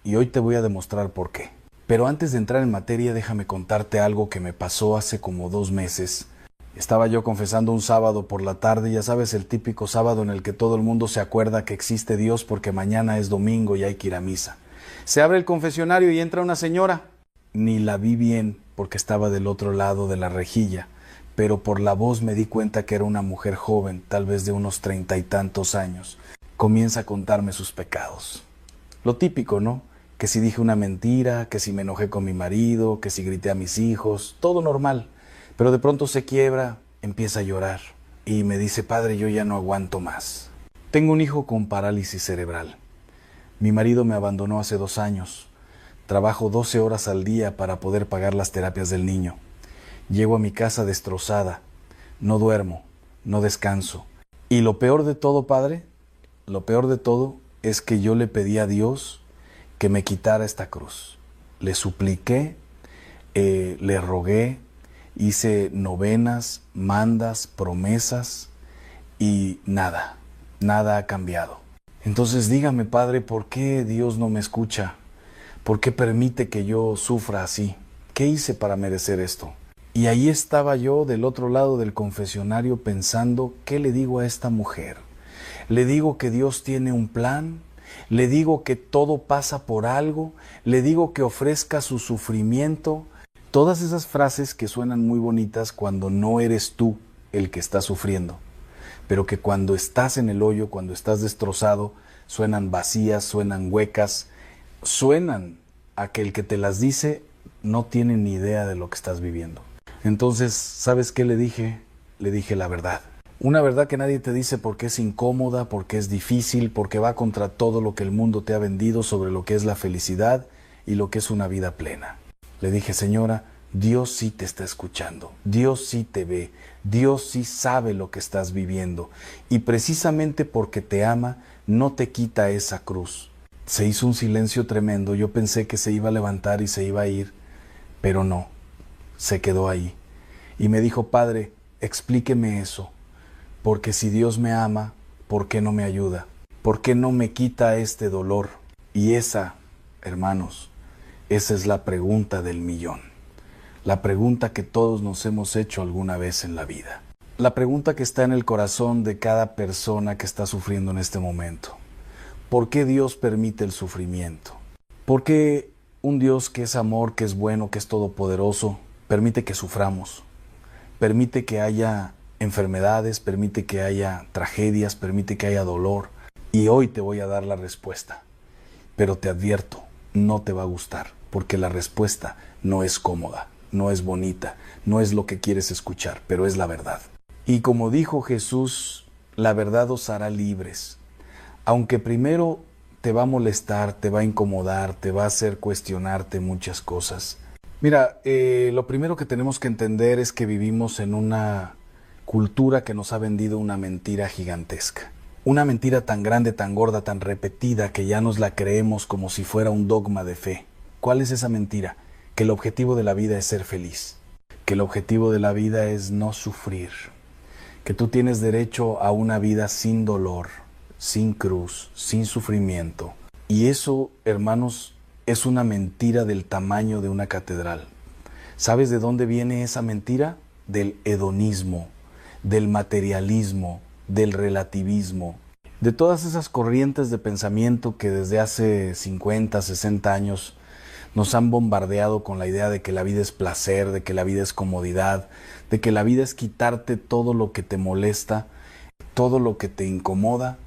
y hoy te voy a demostrar por qué. Pero antes de entrar en materia, déjame contarte algo que me pasó hace como 2 meses. Estaba yo confesando un sábado por la tarde, ya sabes, el típico sábado en el que todo el mundo se acuerda que existe Dios porque mañana es domingo y hay que ir a misa. Se abre el confesionario y entra una señora. Ni la vi bien porque estaba del otro lado de la rejilla, pero por la voz me di cuenta que era una mujer joven, tal vez de unos 30 y tantos años. Comienza a contarme sus pecados. Lo típico, ¿no? Que si dije una mentira, que si me enojé con mi marido, que si grité a mis hijos, todo normal. Pero de pronto se quiebra, empieza a llorar y me dice: padre, yo ya no aguanto más. Tengo un hijo con parálisis cerebral. Mi marido me abandonó hace 2 años. Trabajo 12 horas al día para poder pagar las terapias del niño. Llego a mi casa destrozada. No duermo, no descanso. Y lo peor de todo, padre, lo peor de todo es que yo le pedí a Dios que me quitara esta cruz. Le supliqué, le rogué, hice novenas, mandas, promesas y nada ha cambiado. Entonces dígame, padre, ¿por qué Dios no me escucha? ¿Por qué permite que yo sufra así? ¿Qué hice para merecer esto? Y ahí estaba yo del otro lado del confesionario pensando: ¿qué le digo a esta mujer? ¿Le digo que Dios tiene un plan? ¿Le digo que todo pasa por algo? ¿Le digo que ofrezca su sufrimiento? Todas esas frases que suenan muy bonitas cuando no eres tú el que está sufriendo, pero que cuando estás en el hoyo, cuando estás destrozado, suenan vacías, suenan huecas, suenan a que el que te las dice no tiene ni idea de lo que estás viviendo. Entonces, ¿sabes qué le dije? Le dije la verdad. Una verdad que nadie te dice porque es incómoda, porque es difícil, porque va contra todo lo que el mundo te ha vendido sobre lo que es la felicidad y lo que es una vida plena. Le dije: señora, Dios sí te está escuchando, Dios sí te ve, Dios sí sabe lo que estás viviendo, y precisamente porque te ama, no te quita esa cruz. Se hizo un silencio tremendo. Yo pensé que se iba a levantar y se iba a ir, pero no, se quedó ahí. Y me dijo: padre, explíqueme eso, porque si Dios me ama, ¿por qué no me ayuda? ¿Por qué no me quita este dolor? Y esa, hermanos, esa es la pregunta del millón. La pregunta que todos nos hemos hecho alguna vez en la vida. La pregunta que está en el corazón de cada persona que está sufriendo en este momento. ¿Por qué Dios permite el sufrimiento? ¿Por qué un Dios que es amor, que es bueno, que es todopoderoso, permite que suframos? Permite que haya enfermedades, permite que haya tragedias, permite que haya dolor. Y hoy te voy a dar la respuesta. Pero te advierto, no te va a gustar, porque la respuesta no es cómoda, no es bonita, no es lo que quieres escuchar, pero es la verdad. Y como dijo Jesús, la verdad os hará libres. Aunque primero te va a molestar, te va a incomodar, te va a hacer cuestionarte muchas cosas. Mira, lo primero que tenemos que entender es que vivimos en una cultura que nos ha vendido una mentira gigantesca. Una mentira tan grande, tan gorda, tan repetida que ya nos la creemos como si fuera un dogma de fe. ¿Cuál es esa mentira? Que el objetivo de la vida es ser feliz. Que el objetivo de la vida es no sufrir. Que tú tienes derecho a una vida sin dolor, sin cruz, sin sufrimiento. Y eso, hermanos, es una mentira del tamaño de una catedral. ¿Sabes de dónde viene esa mentira? Del hedonismo, del materialismo, del relativismo, de todas esas corrientes de pensamiento que desde hace 50, 60 años nos han bombardeado con la idea de que la vida es placer, de que la vida es comodidad, de que la vida es quitarte todo lo que te molesta, todo lo que te incomoda,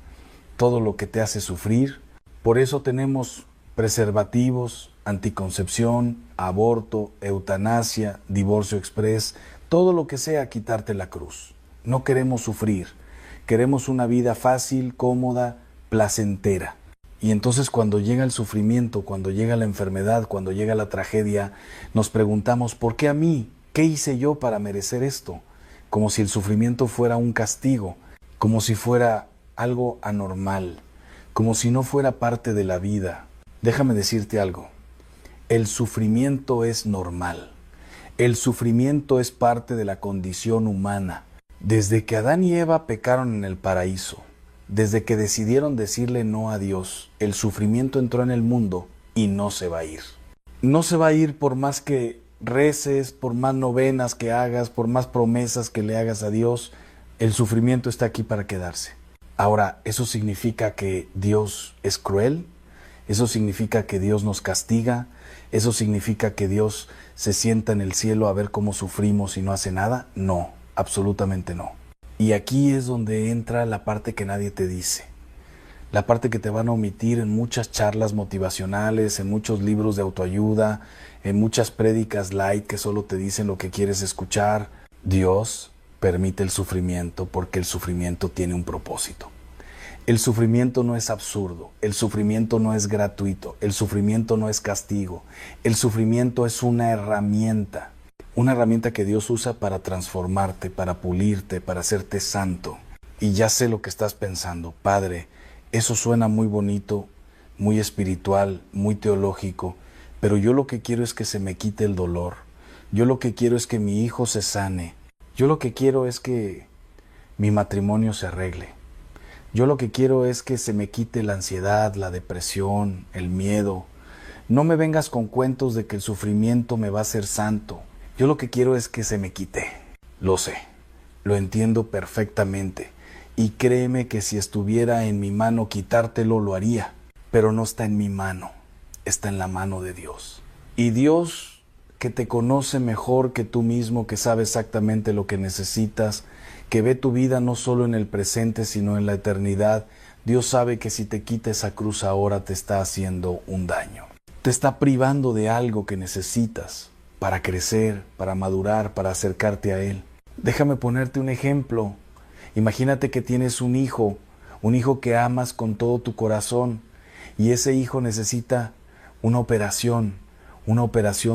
todo lo que te hace sufrir. Por eso tenemos preservativos, anticoncepción, aborto, eutanasia, divorcio express, todo lo que sea quitarte la cruz. No queremos sufrir, queremos una vida fácil, cómoda, placentera. Y entonces cuando llega el sufrimiento, cuando llega la enfermedad, cuando llega la tragedia, nos preguntamos: ¿por qué a mí? ¿Qué hice yo para merecer esto? Como si el sufrimiento fuera un castigo, como si fuera algo anormal, como si no fuera parte de la vida. Déjame decirte algo, el sufrimiento es normal, el sufrimiento es parte de la condición humana. Desde que Adán y Eva pecaron en el paraíso, desde que decidieron decirle no a Dios, el sufrimiento entró en el mundo y no se va a ir. No se va a ir por más que reces, por más novenas que hagas, por más promesas que le hagas a Dios. El sufrimiento está aquí para quedarse. Ahora, ¿eso significa que Dios es cruel? ¿Eso significa que Dios nos castiga? ¿Eso significa que Dios se sienta en el cielo a ver cómo sufrimos y no hace nada? No, absolutamente no. Y aquí es donde entra la parte que nadie te dice. La parte que te van a omitir en muchas charlas motivacionales, en muchos libros de autoayuda, en muchas prédicas light que solo te dicen lo que quieres escuchar. Dios permite el sufrimiento porque el sufrimiento tiene un propósito. El sufrimiento no es absurdo, el sufrimiento no es gratuito, el sufrimiento no es castigo, el sufrimiento es una herramienta que Dios usa para transformarte, para pulirte, para hacerte santo. Y ya sé lo que estás pensando, Padre, eso suena muy bonito, muy espiritual, muy teológico, pero yo lo que quiero es que se me quite el dolor, yo lo que quiero es que mi hijo se sane, yo lo que quiero es que mi matrimonio se arregle. Yo lo que quiero es que se me quite la ansiedad, la depresión, el miedo. No me vengas con cuentos de que el sufrimiento me va a hacer santo. Yo lo que quiero es que se me quite. Lo sé, lo entiendo perfectamente. Y créeme que si estuviera en mi mano quitártelo, lo haría. Pero no está en mi mano, está en la mano de Dios. Y Dios, que te conoce mejor que tú mismo, que sabe exactamente lo que necesitas, que ve tu vida no solo en el presente, sino en la eternidad, Dios sabe que si te quita esa cruz ahora te está haciendo un daño. Te está privando de algo que necesitas para crecer, para madurar, para acercarte a Él. Déjame ponerte un ejemplo. Imagínate que tienes un hijo que amas con todo tu corazón, y ese hijo necesita una operación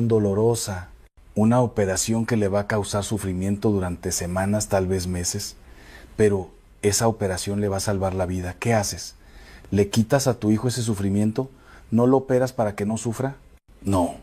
dolorosa, una operación que le va a causar sufrimiento durante semanas, tal vez meses, pero esa operación le va a salvar la vida. ¿Qué haces? ¿Le quitas a tu hijo ese sufrimiento? ¿No lo operas para que no sufra? No,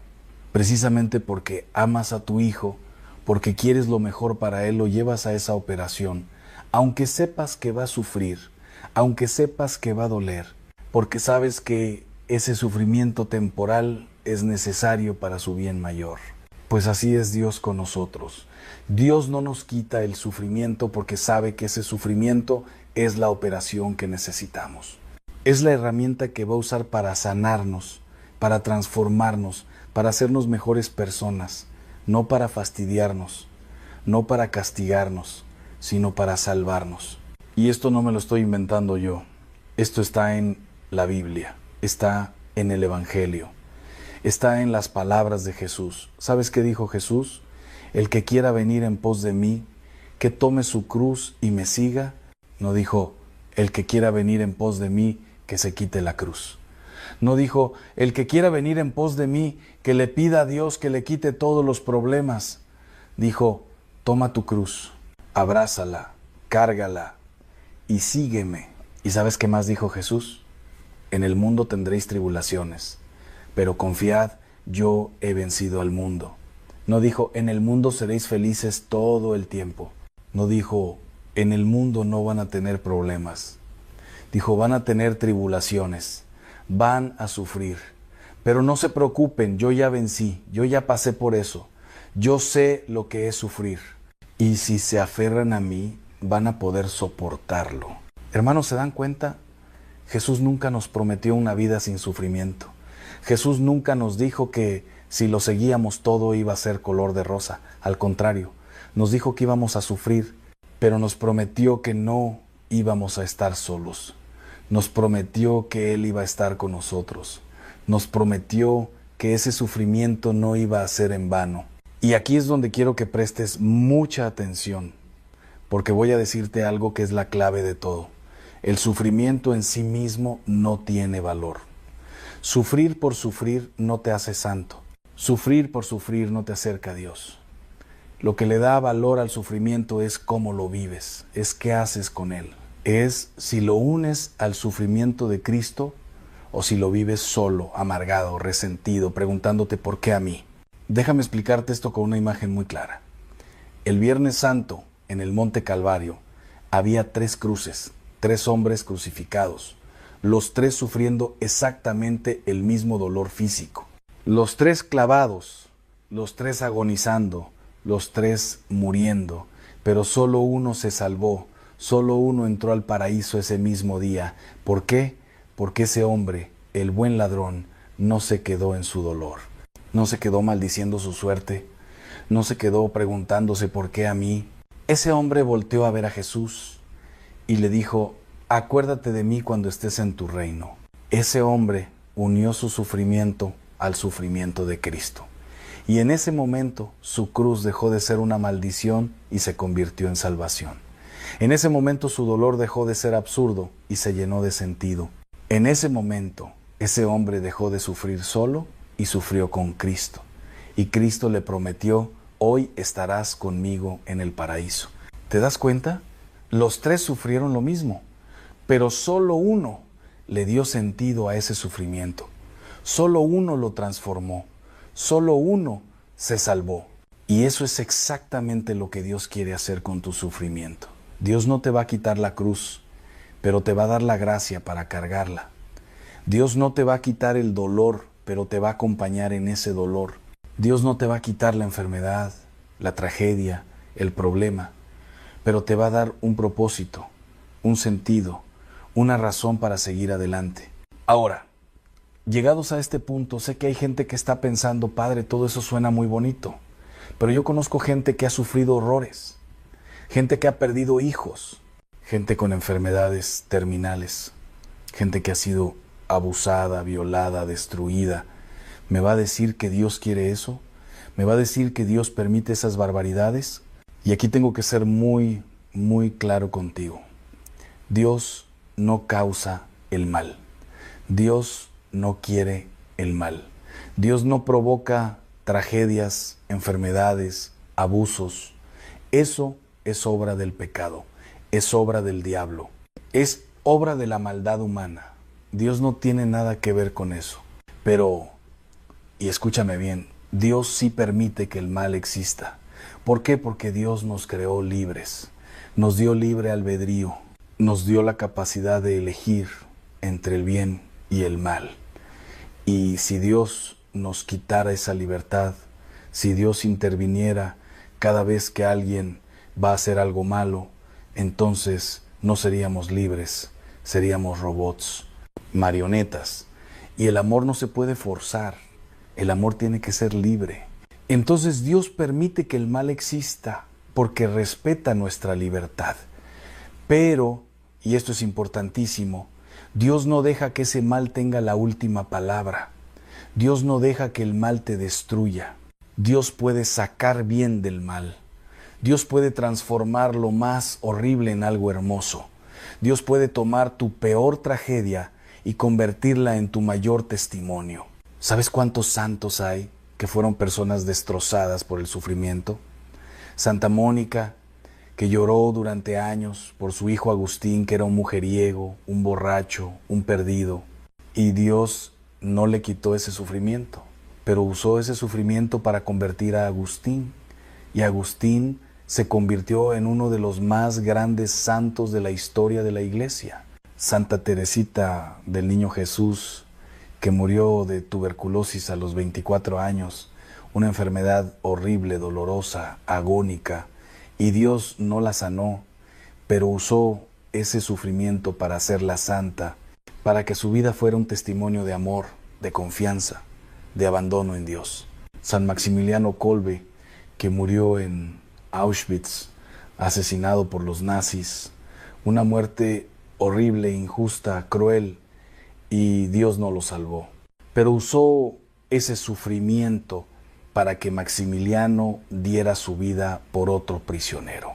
precisamente porque amas a tu hijo, porque quieres lo mejor para él, lo llevas a esa operación, aunque sepas que va a sufrir, aunque sepas que va a doler, porque sabes que ese sufrimiento temporal es necesario para su bien mayor. Pues así es Dios con nosotros. Dios no nos quita el sufrimiento porque sabe que ese sufrimiento es la operación que necesitamos. Es la herramienta que va a usar para sanarnos, para transformarnos, para hacernos mejores personas, no para fastidiarnos, no para castigarnos, sino para salvarnos. Y esto no me lo estoy inventando yo. Esto está en la Biblia, está en el Evangelio. Está en las palabras de Jesús. ¿Sabes qué dijo Jesús? El que quiera venir en pos de mí, que tome su cruz y me siga. No dijo, el que quiera venir en pos de mí, que se quite la cruz. No dijo, el que quiera venir en pos de mí, que le pida a Dios que le quite todos los problemas. Dijo, toma tu cruz, abrázala, cárgala y sígueme. ¿Y sabes qué más dijo Jesús? En el mundo tendréis tribulaciones, pero confiad, yo he vencido al mundo. No dijo, en el mundo seréis felices todo el tiempo. No dijo, en el mundo no van a tener problemas. Dijo, van a tener tribulaciones, van a sufrir. Pero no se preocupen, yo ya vencí, yo ya pasé por eso. Yo sé lo que es sufrir. Y si se aferran a mí, van a poder soportarlo. Hermanos, ¿se dan cuenta? Jesús nunca nos prometió una vida sin sufrimiento. Jesús nunca nos dijo que si lo seguíamos todo iba a ser color de rosa. Al contrario, nos dijo que íbamos a sufrir, pero nos prometió que no íbamos a estar solos. Nos prometió que Él iba a estar con nosotros. Nos prometió que ese sufrimiento no iba a ser en vano. Y aquí es donde quiero que prestes mucha atención, porque voy a decirte algo que es la clave de todo. El sufrimiento en sí mismo no tiene valor. Sufrir por sufrir no te hace santo. Sufrir por sufrir no te acerca a Dios. Lo que le da valor al sufrimiento es cómo lo vives, es qué haces con él. Es si lo unes al sufrimiento de Cristo o si lo vives solo, amargado, resentido, preguntándote ¿por qué a mí? Déjame explicarte esto con una imagen muy clara. El Viernes Santo, en el Monte Calvario, había 3 cruces, 3 hombres crucificados. los tres sufriendo exactamente el mismo dolor físico. Los tres clavados, los tres agonizando, los tres muriendo, pero solo uno se salvó, solo uno entró al paraíso ese mismo día. ¿Por qué? Porque ese hombre, el buen ladrón, no se quedó en su dolor, no se quedó maldiciendo su suerte, no se quedó preguntándose por qué a mí. Ese hombre volteó a ver a Jesús y le dijo: acuérdate de mí cuando estés en tu reino. Ese hombre unió su sufrimiento al sufrimiento de Cristo. Y en ese momento su cruz dejó de ser una maldición y se convirtió en salvación. En ese momento su dolor dejó de ser absurdo y se llenó de sentido. En ese momento ese hombre dejó de sufrir solo y sufrió con Cristo. Y Cristo le prometió: hoy estarás conmigo en el paraíso. ¿Te das cuenta? Los tres sufrieron lo mismo, pero solo uno le dio sentido a ese sufrimiento. Solo uno lo transformó. Solo uno se salvó. Y eso es exactamente lo que Dios quiere hacer con tu sufrimiento. Dios no te va a quitar la cruz, pero te va a dar la gracia para cargarla. Dios no te va a quitar el dolor, pero te va a acompañar en ese dolor. Dios no te va a quitar la enfermedad, la tragedia, el problema, pero te va a dar un propósito, un sentido, una razón para seguir adelante. Ahora, llegados a este punto, sé que hay gente que está pensando: padre, todo eso suena muy bonito, pero yo conozco gente que ha sufrido horrores, gente que ha perdido hijos, gente con enfermedades terminales, gente que ha sido abusada, violada, destruida. ¿Me va a decir que Dios quiere eso? ¿Me va a decir que Dios permite esas barbaridades? Y aquí tengo que ser muy, muy claro contigo. Dios no causa el mal. Dios no quiere el mal. Dios no provoca tragedias, enfermedades, abusos. Eso es obra del pecado, es obra del diablo, es obra de la maldad humana. Dios no tiene nada que ver con eso. Pero, y escúchame bien, Dios sí permite que el mal exista. ¿Por qué? Porque Dios nos creó libres, nos dio libre albedrío, nos dio la capacidad de elegir entre el bien y el mal. Y si Dios nos quitara esa libertad, si Dios interviniera cada vez que alguien va a hacer algo malo, entonces no seríamos libres, seríamos robots, marionetas. Y el amor no se puede forzar, el amor tiene que ser libre. Entonces Dios permite que el mal exista porque respeta nuestra libertad. Pero, y esto es importantísimo, Dios no deja que ese mal tenga la última palabra. Dios no deja que el mal te destruya. Dios puede sacar bien del mal. Dios puede transformar lo más horrible en algo hermoso. Dios puede tomar tu peor tragedia y convertirla en tu mayor testimonio. ¿Sabes cuántos santos hay que fueron personas destrozadas por el sufrimiento? Santa Mónica, que lloró durante años por su hijo Agustín, que era un mujeriego, un borracho, un perdido. Y Dios no le quitó ese sufrimiento, pero usó ese sufrimiento para convertir a Agustín. Y Agustín se convirtió en uno de los más grandes santos de la historia de la Iglesia. Santa Teresita del Niño Jesús, que murió de tuberculosis a los 24 años, una enfermedad horrible, dolorosa, agónica, y Dios no la sanó, pero usó ese sufrimiento para hacerla santa, para que su vida fuera un testimonio de amor, de confianza, de abandono en Dios. San Maximiliano Kolbe, que murió en Auschwitz, asesinado por los nazis, una muerte horrible, injusta, cruel, y Dios no lo salvó. Pero usó ese sufrimiento para que Maximiliano diera su vida por otro prisionero.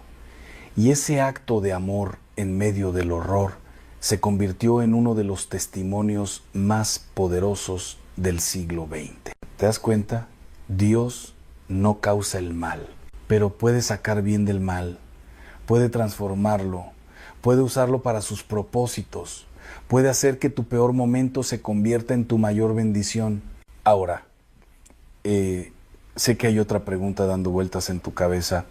Y ese acto de amor en medio del horror se convirtió en uno de los testimonios más poderosos del siglo XX. ¿Te das cuenta? Dios no causa el mal, pero puede sacar bien del mal, puede transformarlo, puede usarlo para sus propósitos, puede hacer que tu peor momento se convierta en tu mayor bendición. Ahora, sé que hay otra pregunta dando vueltas en tu cabeza.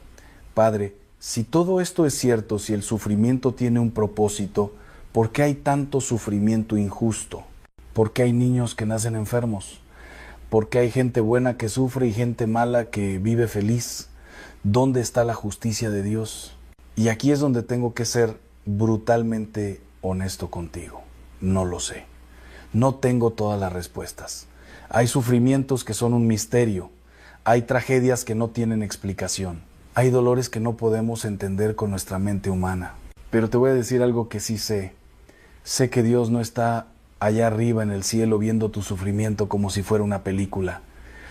Padre, si todo esto es cierto, si el sufrimiento tiene un propósito, ¿Por qué hay tanto sufrimiento injusto? ¿Por qué hay niños que nacen enfermos? ¿Por qué hay gente buena que sufre y gente mala que vive feliz? ¿Dónde está la justicia de Dios? Y aquí es donde tengo que ser brutalmente honesto contigo. No lo sé. No tengo todas las respuestas. Hay sufrimientos que son un misterio. Hay tragedias que no tienen explicación. Hay dolores que no podemos entender con nuestra mente humana. Pero te voy a decir algo que sí sé. Sé que Dios no está allá arriba en el cielo viendo tu sufrimiento como si fuera una película.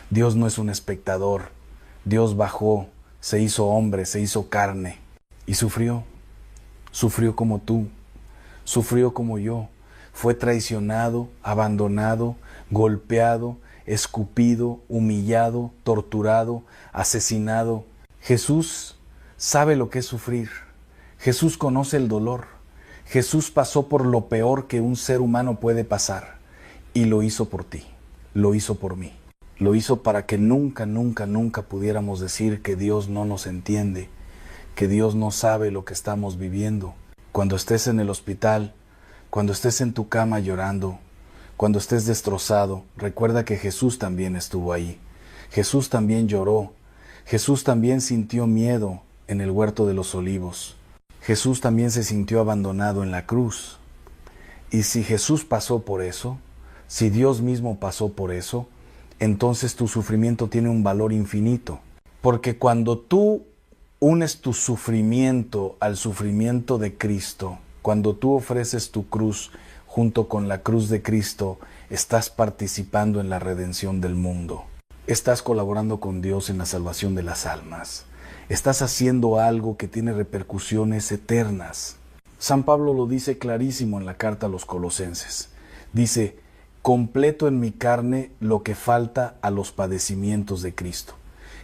Dios no es un espectador. Dios bajó, se hizo hombre, se hizo carne y sufrió. Sufrió como tú, sufrió como yo. Fue traicionado, abandonado, golpeado, escupido, humillado, torturado, asesinado. Jesús sabe lo que es sufrir. Jesús conoce el dolor. Jesús pasó por lo peor que un ser humano puede pasar y lo hizo por ti, lo hizo por mí. Lo hizo para que nunca, nunca, nunca pudiéramos decir que Dios no nos entiende, que Dios no sabe lo que estamos viviendo. Cuando estés en el hospital, cuando estés en tu cama llorando, cuando estés destrozado, recuerda que Jesús también estuvo ahí. Jesús también lloró. Jesús también sintió miedo en el huerto de los olivos. Jesús también se sintió abandonado en la cruz. Y si Jesús pasó por eso, si Dios mismo pasó por eso, entonces tu sufrimiento tiene un valor infinito. Porque cuando tú unes tu sufrimiento al sufrimiento de Cristo, cuando tú ofreces tu cruz junto con la cruz de Cristo, estás participando en la redención del mundo. Estás colaborando con Dios en la salvación de las almas. Estás haciendo algo que tiene repercusiones eternas. San Pablo lo dice clarísimo en la carta a los Colosenses. Dice, completo en mi carne lo que falta a los padecimientos de Cristo.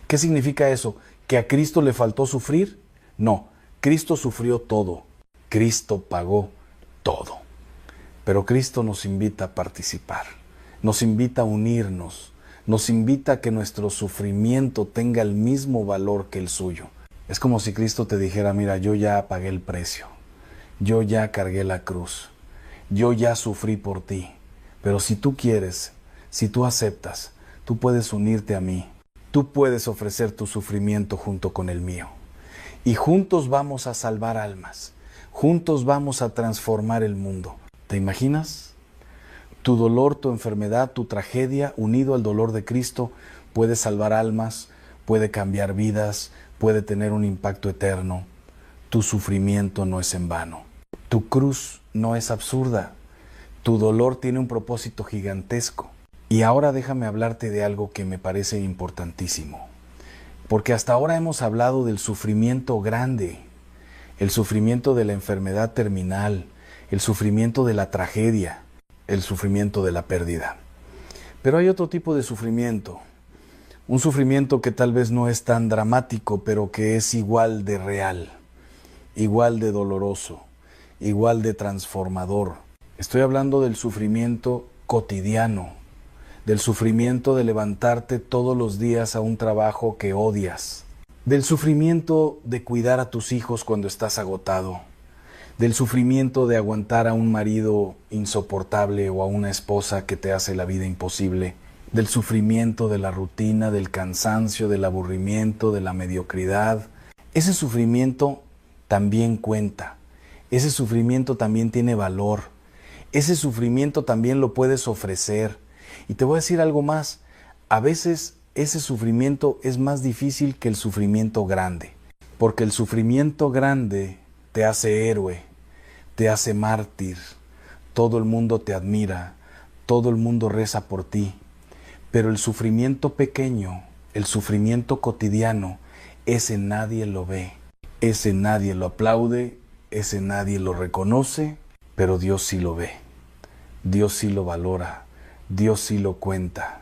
¿Qué significa eso? ¿Que a Cristo le faltó sufrir? No, Cristo sufrió todo. Cristo pagó todo. Pero Cristo nos invita a participar, nos invita a unirnos, nos invita a que nuestro sufrimiento tenga el mismo valor que el suyo. Es como si Cristo te dijera, mira, yo ya pagué el precio, yo ya cargué la cruz, yo ya sufrí por ti, pero si tú quieres, si tú aceptas, tú puedes unirte a mí, tú puedes ofrecer tu sufrimiento junto con el mío. Y juntos vamos a salvar almas, juntos vamos a transformar el mundo. ¿Te imaginas? Tu dolor, tu enfermedad, tu tragedia, unido al dolor de Cristo, puede salvar almas, puede cambiar vidas, puede tener un impacto eterno. Tu sufrimiento no es en vano. Tu cruz no es absurda. Tu dolor tiene un propósito gigantesco. Y ahora déjame hablarte de algo que me parece importantísimo. Porque hasta ahora hemos hablado del sufrimiento grande, el sufrimiento de la enfermedad terminal, el sufrimiento de la tragedia, el sufrimiento de la pérdida. Pero hay otro tipo de sufrimiento, un sufrimiento que tal vez no es tan dramático, pero que es igual de real, igual de doloroso, igual de transformador. Estoy hablando del sufrimiento cotidiano, del sufrimiento de levantarte todos los días a un trabajo que odias, del sufrimiento de cuidar a tus hijos cuando estás agotado, del sufrimiento de aguantar a un marido insoportable o a una esposa que te hace la vida imposible, del sufrimiento de la rutina, del cansancio, del aburrimiento, de la mediocridad. Ese sufrimiento también cuenta, ese sufrimiento también tiene valor, ese sufrimiento también lo puedes ofrecer. Y te voy a decir algo más, a veces ese sufrimiento es más difícil que el sufrimiento grande, porque el sufrimiento grande te hace héroe, te hace mártir, todo el mundo te admira, todo el mundo reza por ti, pero el sufrimiento pequeño, el sufrimiento cotidiano, ese nadie lo ve, ese nadie lo aplaude, ese nadie lo reconoce, pero Dios sí lo ve, Dios sí lo valora, Dios sí lo cuenta.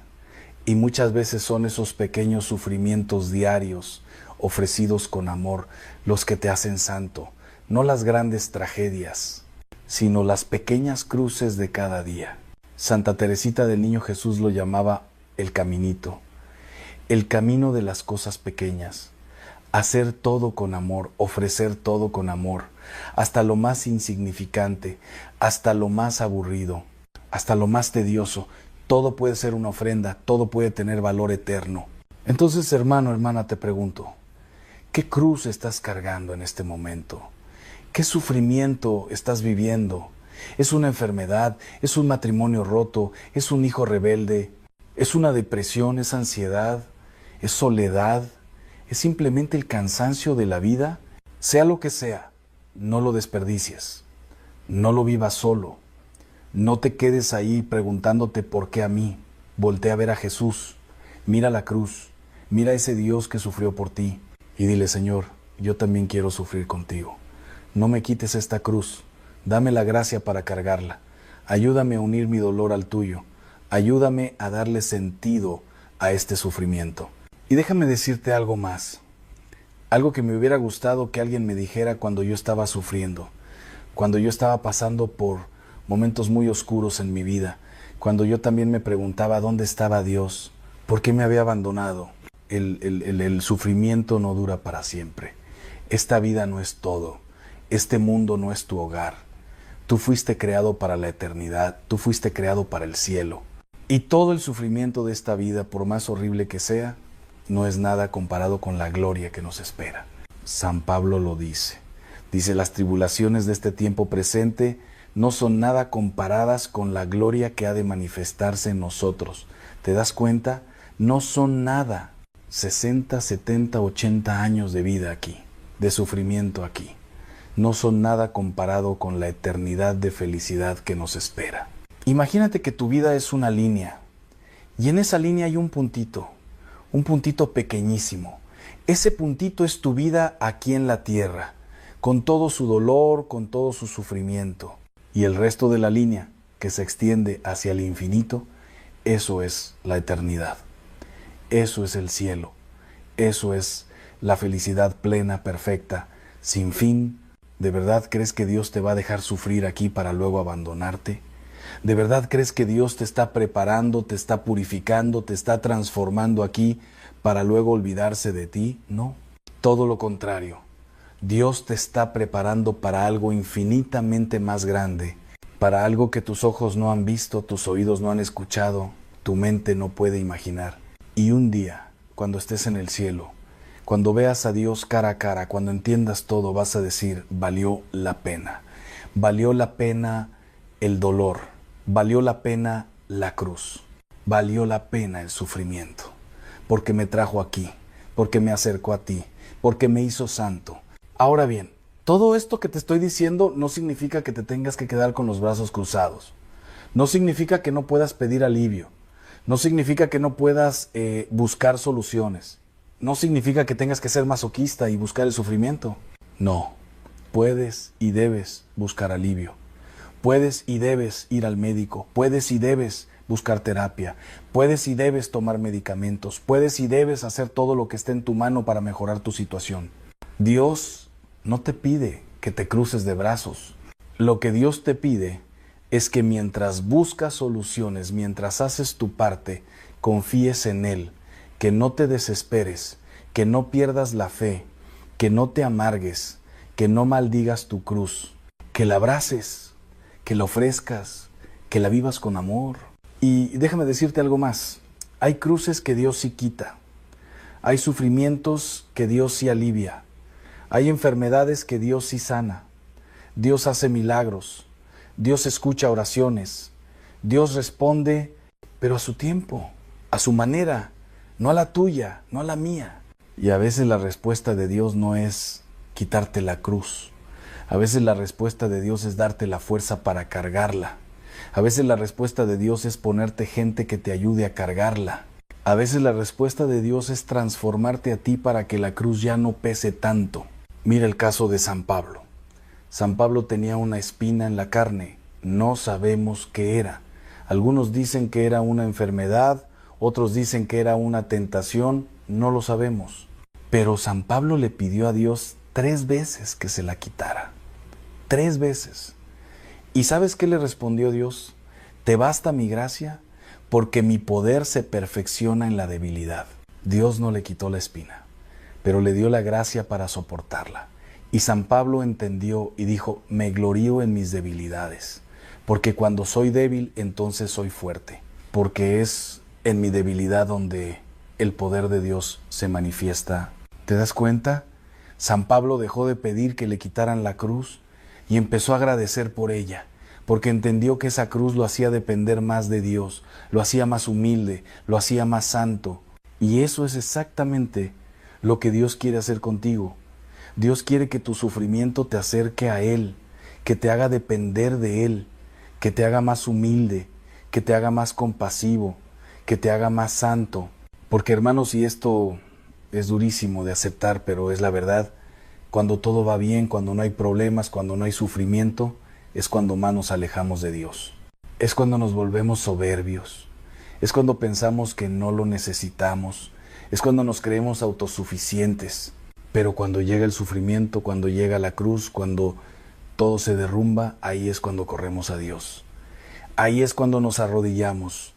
Y muchas veces son esos pequeños sufrimientos diarios, ofrecidos con amor, los que te hacen santo. No las grandes tragedias, sino las pequeñas cruces de cada día. Santa Teresita del Niño Jesús lo llamaba el caminito, el camino de las cosas pequeñas. hacer todo con amor, ofrecer todo con amor, hasta lo más insignificante, hasta lo más aburrido, hasta lo más tedioso. Todo puede ser una ofrenda, todo puede tener valor eterno. Entonces, hermano, hermana, te pregunto, ¿qué cruz estás cargando en este momento? ¿Qué sufrimiento estás viviendo? ¿Es una enfermedad? ¿Es un matrimonio roto? ¿Es un hijo rebelde? ¿Es una depresión? ¿Es ansiedad? ¿Es soledad? ¿Es simplemente el cansancio de la vida? Sea lo que sea, no lo desperdicies. No lo vivas solo. No te quedes ahí preguntándote por qué a mí. Voltea a ver a Jesús. Mira la cruz. Mira a ese Dios que sufrió por ti. Y dile, Señor, yo también quiero sufrir contigo. No me quites esta cruz. Dame la gracia para cargarla. Ayúdame a unir mi dolor al tuyo. Ayúdame a darle sentido a este sufrimiento. Y déjame decirte algo más. Algo que me hubiera gustado que alguien me dijera cuando yo estaba sufriendo. Cuando yo estaba pasando por momentos muy oscuros en mi vida. Cuando yo también me preguntaba dónde estaba Dios. ¿Por qué me había abandonado? El sufrimiento no dura para siempre. Esta vida no es todo. Este mundo no es tu hogar. Tú fuiste creado para la eternidad. Tú fuiste creado para el cielo. Y todo el sufrimiento de esta vida, por más horrible que sea, no es nada comparado con la gloria que nos espera. San Pablo lo dice. Dice, las tribulaciones de este tiempo presente no son nada comparadas con la gloria que ha de manifestarse en nosotros. ¿Te das cuenta? No son nada. 60, 70, 80 años de vida aquí, de sufrimiento aquí. No son nada comparado con la eternidad de felicidad que nos espera. Imagínate que tu vida es una línea y en esa línea hay un puntito pequeñísimo. Ese puntito es tu vida aquí en la tierra, con todo su dolor, con todo su sufrimiento. Y el resto de la línea que se extiende hacia el infinito, eso es la eternidad. Eso es el cielo. Eso es la felicidad plena, perfecta, sin fin. ¿De verdad crees que Dios te va a dejar sufrir aquí para luego abandonarte? ¿De verdad crees que Dios te está preparando, te está purificando, te está transformando aquí para luego olvidarse de ti? No, todo lo contrario. Dios te está preparando para algo infinitamente más grande, para algo que tus ojos no han visto, tus oídos no han escuchado, tu mente no puede imaginar. Y un día, cuando estés en el cielo, cuando veas a Dios cara a cara, cuando entiendas todo, vas a decir, valió la pena. Valió la pena el dolor, valió la pena la cruz, valió la pena el sufrimiento, porque me trajo aquí, porque me acercó a ti, porque me hizo santo. Ahora bien, todo esto que te estoy diciendo no significa que te tengas que quedar con los brazos cruzados. No significa que no puedas pedir alivio. No significa que no puedas buscar soluciones. No significa que tengas que ser masoquista y buscar el sufrimiento. No, puedes y debes buscar alivio. Puedes y debes ir al médico. Puedes y debes buscar terapia. Puedes y debes tomar medicamentos. Puedes y debes hacer todo lo que esté en tu mano para mejorar tu situación. Dios no te pide que te cruces de brazos. Lo que Dios te pide es que mientras buscas soluciones, mientras haces tu parte, confíes en Él, que no te desesperes, que no pierdas la fe, que no te amargues, que no maldigas tu cruz, que la abraces, que la ofrezcas, que la vivas con amor. Y déjame decirte algo más. Hay cruces que Dios sí quita. Hay sufrimientos que Dios sí alivia. Hay enfermedades que Dios sí sana. Dios hace milagros. Dios escucha oraciones. Dios responde, pero a su tiempo, a su manera, no a la tuya, no a la mía. Y a veces la respuesta de Dios no es quitarte la cruz. A veces la respuesta de Dios es darte la fuerza para cargarla. A veces la respuesta de Dios es ponerte gente que te ayude a cargarla. A veces la respuesta de Dios es transformarte a ti para que la cruz ya no pese tanto. Mira el caso de San Pablo. San Pablo tenía una espina en la carne. No sabemos qué era. Algunos dicen que era una enfermedad, otros dicen que era una tentación, no lo sabemos. Pero San Pablo le pidió a Dios 3 veces que se la quitara. 3 veces. ¿Y sabes qué le respondió Dios? Te basta mi gracia, porque mi poder se perfecciona en la debilidad. Dios no le quitó la espina. pero le dio la gracia para soportarla. Y San Pablo entendió y dijo, me glorío en mis debilidades, porque cuando soy débil, entonces soy fuerte, porque es en mi debilidad donde el poder de Dios se manifiesta. ¿Te das cuenta? San Pablo dejó de pedir que le quitaran la cruz y empezó a agradecer por ella, porque entendió que esa cruz lo hacía depender más de Dios, lo hacía más humilde, lo hacía más santo. Y eso es exactamente lo que Dios quiere hacer contigo. Dios quiere que tu sufrimiento te acerque a Él, que te haga depender de Él, que te haga más humilde, que te haga más compasivo, que te haga más santo. Porque hermanos, y esto es durísimo de aceptar, pero es la verdad, cuando todo va bien, cuando no hay problemas, cuando no hay sufrimiento, es cuando más nos alejamos de Dios. Es cuando nos volvemos soberbios. Es cuando pensamos que no lo necesitamos. Es cuando nos creemos autosuficientes. Pero cuando llega el sufrimiento, cuando llega la cruz, cuando todo se derrumba, ahí es cuando corremos a Dios. Ahí es cuando nos arrodillamos.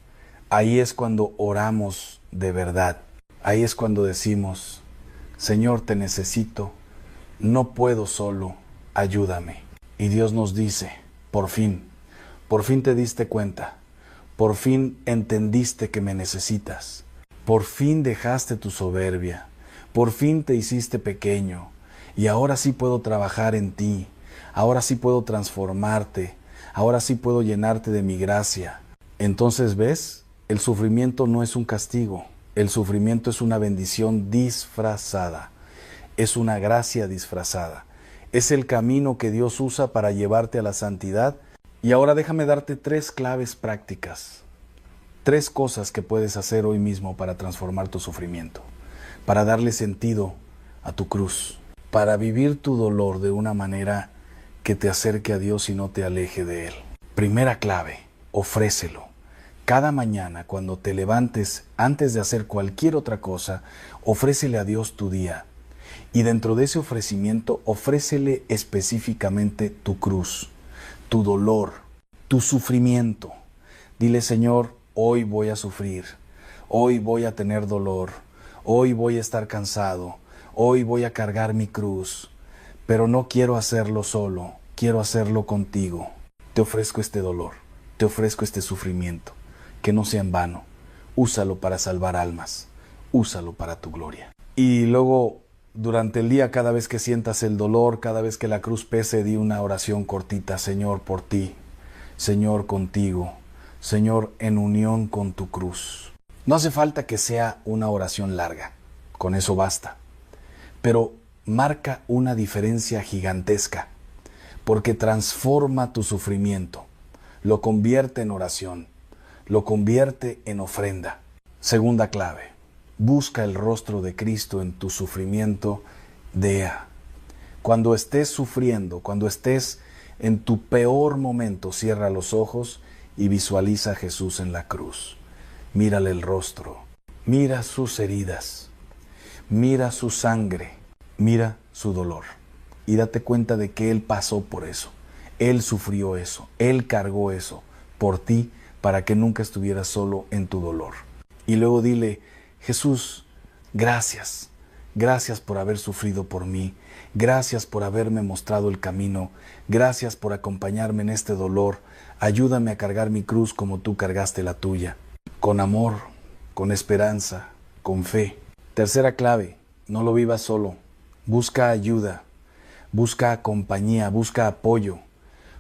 Ahí es cuando oramos de verdad. Ahí es cuando decimos, Señor, te necesito, no puedo solo, ayúdame. Y Dios nos dice, por fin te diste cuenta, por fin entendiste que me necesitas, por fin dejaste tu soberbia, por fin te hiciste pequeño, y ahora sí puedo trabajar en ti, ahora sí puedo transformarte, ahora sí puedo llenarte de mi gracia. Entonces, ¿ves? El sufrimiento no es un castigo, el sufrimiento es una bendición disfrazada, es una gracia disfrazada, es el camino que Dios usa para llevarte a la santidad. Y ahora déjame darte 3 claves prácticas, 3 cosas que puedes hacer hoy mismo para transformar tu sufrimiento, para darle sentido a tu cruz, para vivir tu dolor de una manera que te acerque a Dios y no te aleje de Él. Primera clave, ofrécelo. Cada mañana cuando te levantes, antes de hacer cualquier otra cosa, ofrécele a Dios tu día. Y dentro de ese ofrecimiento, ofrécele específicamente tu cruz, tu dolor, tu sufrimiento. Dile, Señor, hoy voy a sufrir, hoy voy a tener dolor, hoy voy a estar cansado, hoy voy a cargar mi cruz, pero no quiero hacerlo solo, quiero hacerlo contigo. Te ofrezco este dolor, te ofrezco este sufrimiento, que no sea en vano. Úsalo para salvar almas, úsalo para tu gloria. Y luego, durante el día, cada vez que sientas el dolor, cada vez que la cruz pese, di una oración cortita. Señor, por ti, Señor, contigo, Señor, en unión con tu cruz. No hace falta que sea una oración larga, con eso basta. Pero marca una diferencia gigantesca, porque transforma tu sufrimiento, lo convierte en oración, lo convierte en ofrenda. Segunda clave, busca el rostro de Cristo en tu sufrimiento. Cuando estés sufriendo, cuando estés en tu peor momento, cierra los ojos y visualiza a Jesús en la cruz. Mírale el rostro, mira sus heridas, mira su sangre, mira su dolor. Y date cuenta de que Él pasó por eso, Él sufrió eso, Él cargó eso por ti, para que nunca estuvieras solo en tu dolor. Y luego dile, Jesús, gracias, gracias por haber sufrido por mí, gracias por haberme mostrado el camino, gracias por acompañarme en este dolor, ayúdame a cargar mi cruz como tú cargaste la tuya, con amor, con esperanza, con fe. Tercera clave, no lo vivas solo, busca ayuda, busca compañía, busca apoyo.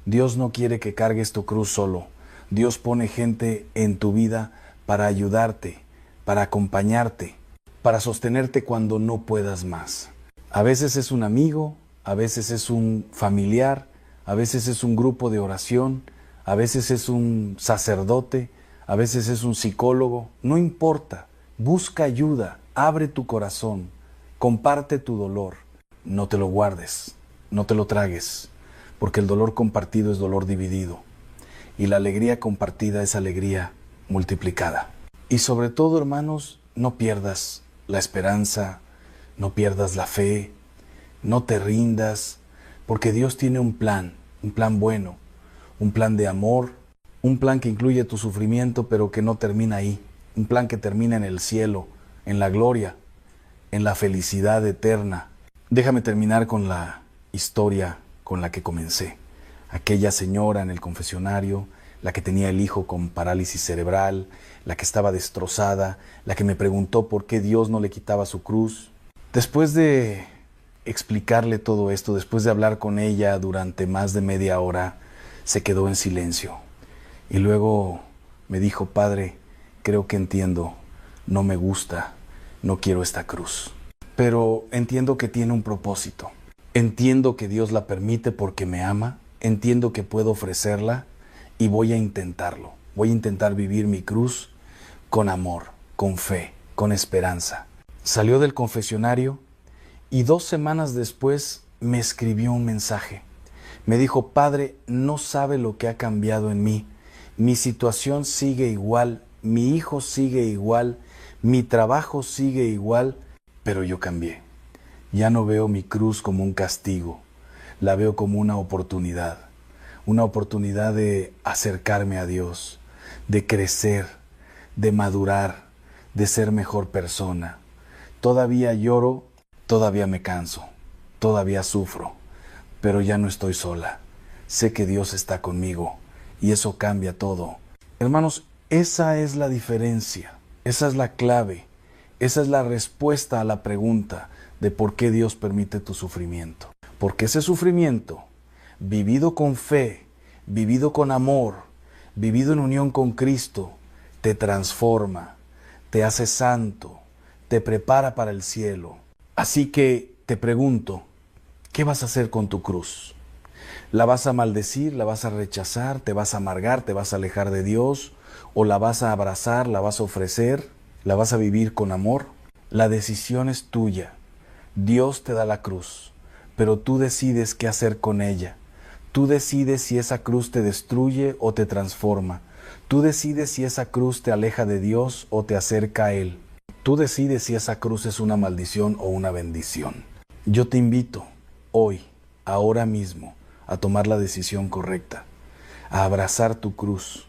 Dios no quiere que cargues tu cruz solo. Dios pone gente en tu vida para ayudarte, para acompañarte, para sostenerte cuando no puedas más. A veces es un amigo, a veces es un familiar, a veces es un grupo de oración, a veces es un sacerdote, a veces es un psicólogo. No importa, busca ayuda, abre tu corazón, comparte tu dolor. No te lo guardes, no te lo tragues, porque el dolor compartido es dolor dividido. Y la alegría compartida es alegría multiplicada. Y sobre todo, hermanos, no pierdas la esperanza, no pierdas la fe, no te rindas, porque Dios tiene un plan bueno, un plan de amor, un plan que incluye tu sufrimiento, pero que no termina ahí, un plan que termina en el cielo, en la gloria, en la felicidad eterna. Déjame terminar con la historia con la que comencé. Aquella señora en el confesionario, la que tenía el hijo con parálisis cerebral, la que estaba destrozada, la que me preguntó por qué Dios no le quitaba su cruz. Después de explicarle todo esto, después de hablar con ella durante más de media hora, se quedó en silencio. Y luego me dijo: Padre, creo que entiendo, no me gusta, no quiero esta cruz. Pero entiendo que tiene un propósito. Entiendo que Dios la permite porque me ama, entiendo que puedo ofrecerla y voy a intentarlo. Voy a intentar vivir mi cruz con amor, con fe, con esperanza. Salió del confesionario y 2 semanas después me escribió un mensaje. Me dijo: Padre, no sabe lo que ha cambiado en mí. Mi situación sigue igual, mi hijo sigue igual, mi trabajo sigue igual, pero yo cambié. Ya no veo mi cruz como un castigo, la veo como una oportunidad de acercarme a Dios, de crecer, de madurar, de ser mejor persona. Todavía lloro, todavía me canso, todavía sufro, pero ya no estoy sola. Sé que Dios está conmigo y eso cambia todo. Hermanos, esa es la diferencia, esa es la clave, esa es la respuesta a la pregunta de por qué Dios permite tu sufrimiento. Porque ese sufrimiento, vivido con fe, vivido con amor, vivido en unión con Cristo, te transforma, te hace santo, te prepara para el cielo. Así que te pregunto, ¿qué vas a hacer con tu cruz? ¿La vas a maldecir, la vas a rechazar, te vas a amargar, te vas a alejar de Dios? ¿O la vas a abrazar, la vas a ofrecer, la vas a vivir con amor? La decisión es tuya. Dios te da la cruz, pero tú decides qué hacer con ella. Tú decides si esa cruz te destruye o te transforma. Tú decides si esa cruz te aleja de Dios o te acerca a Él. Tú decides si esa cruz es una maldición o una bendición. Yo te invito hoy, ahora mismo, a tomar la decisión correcta, a abrazar tu cruz,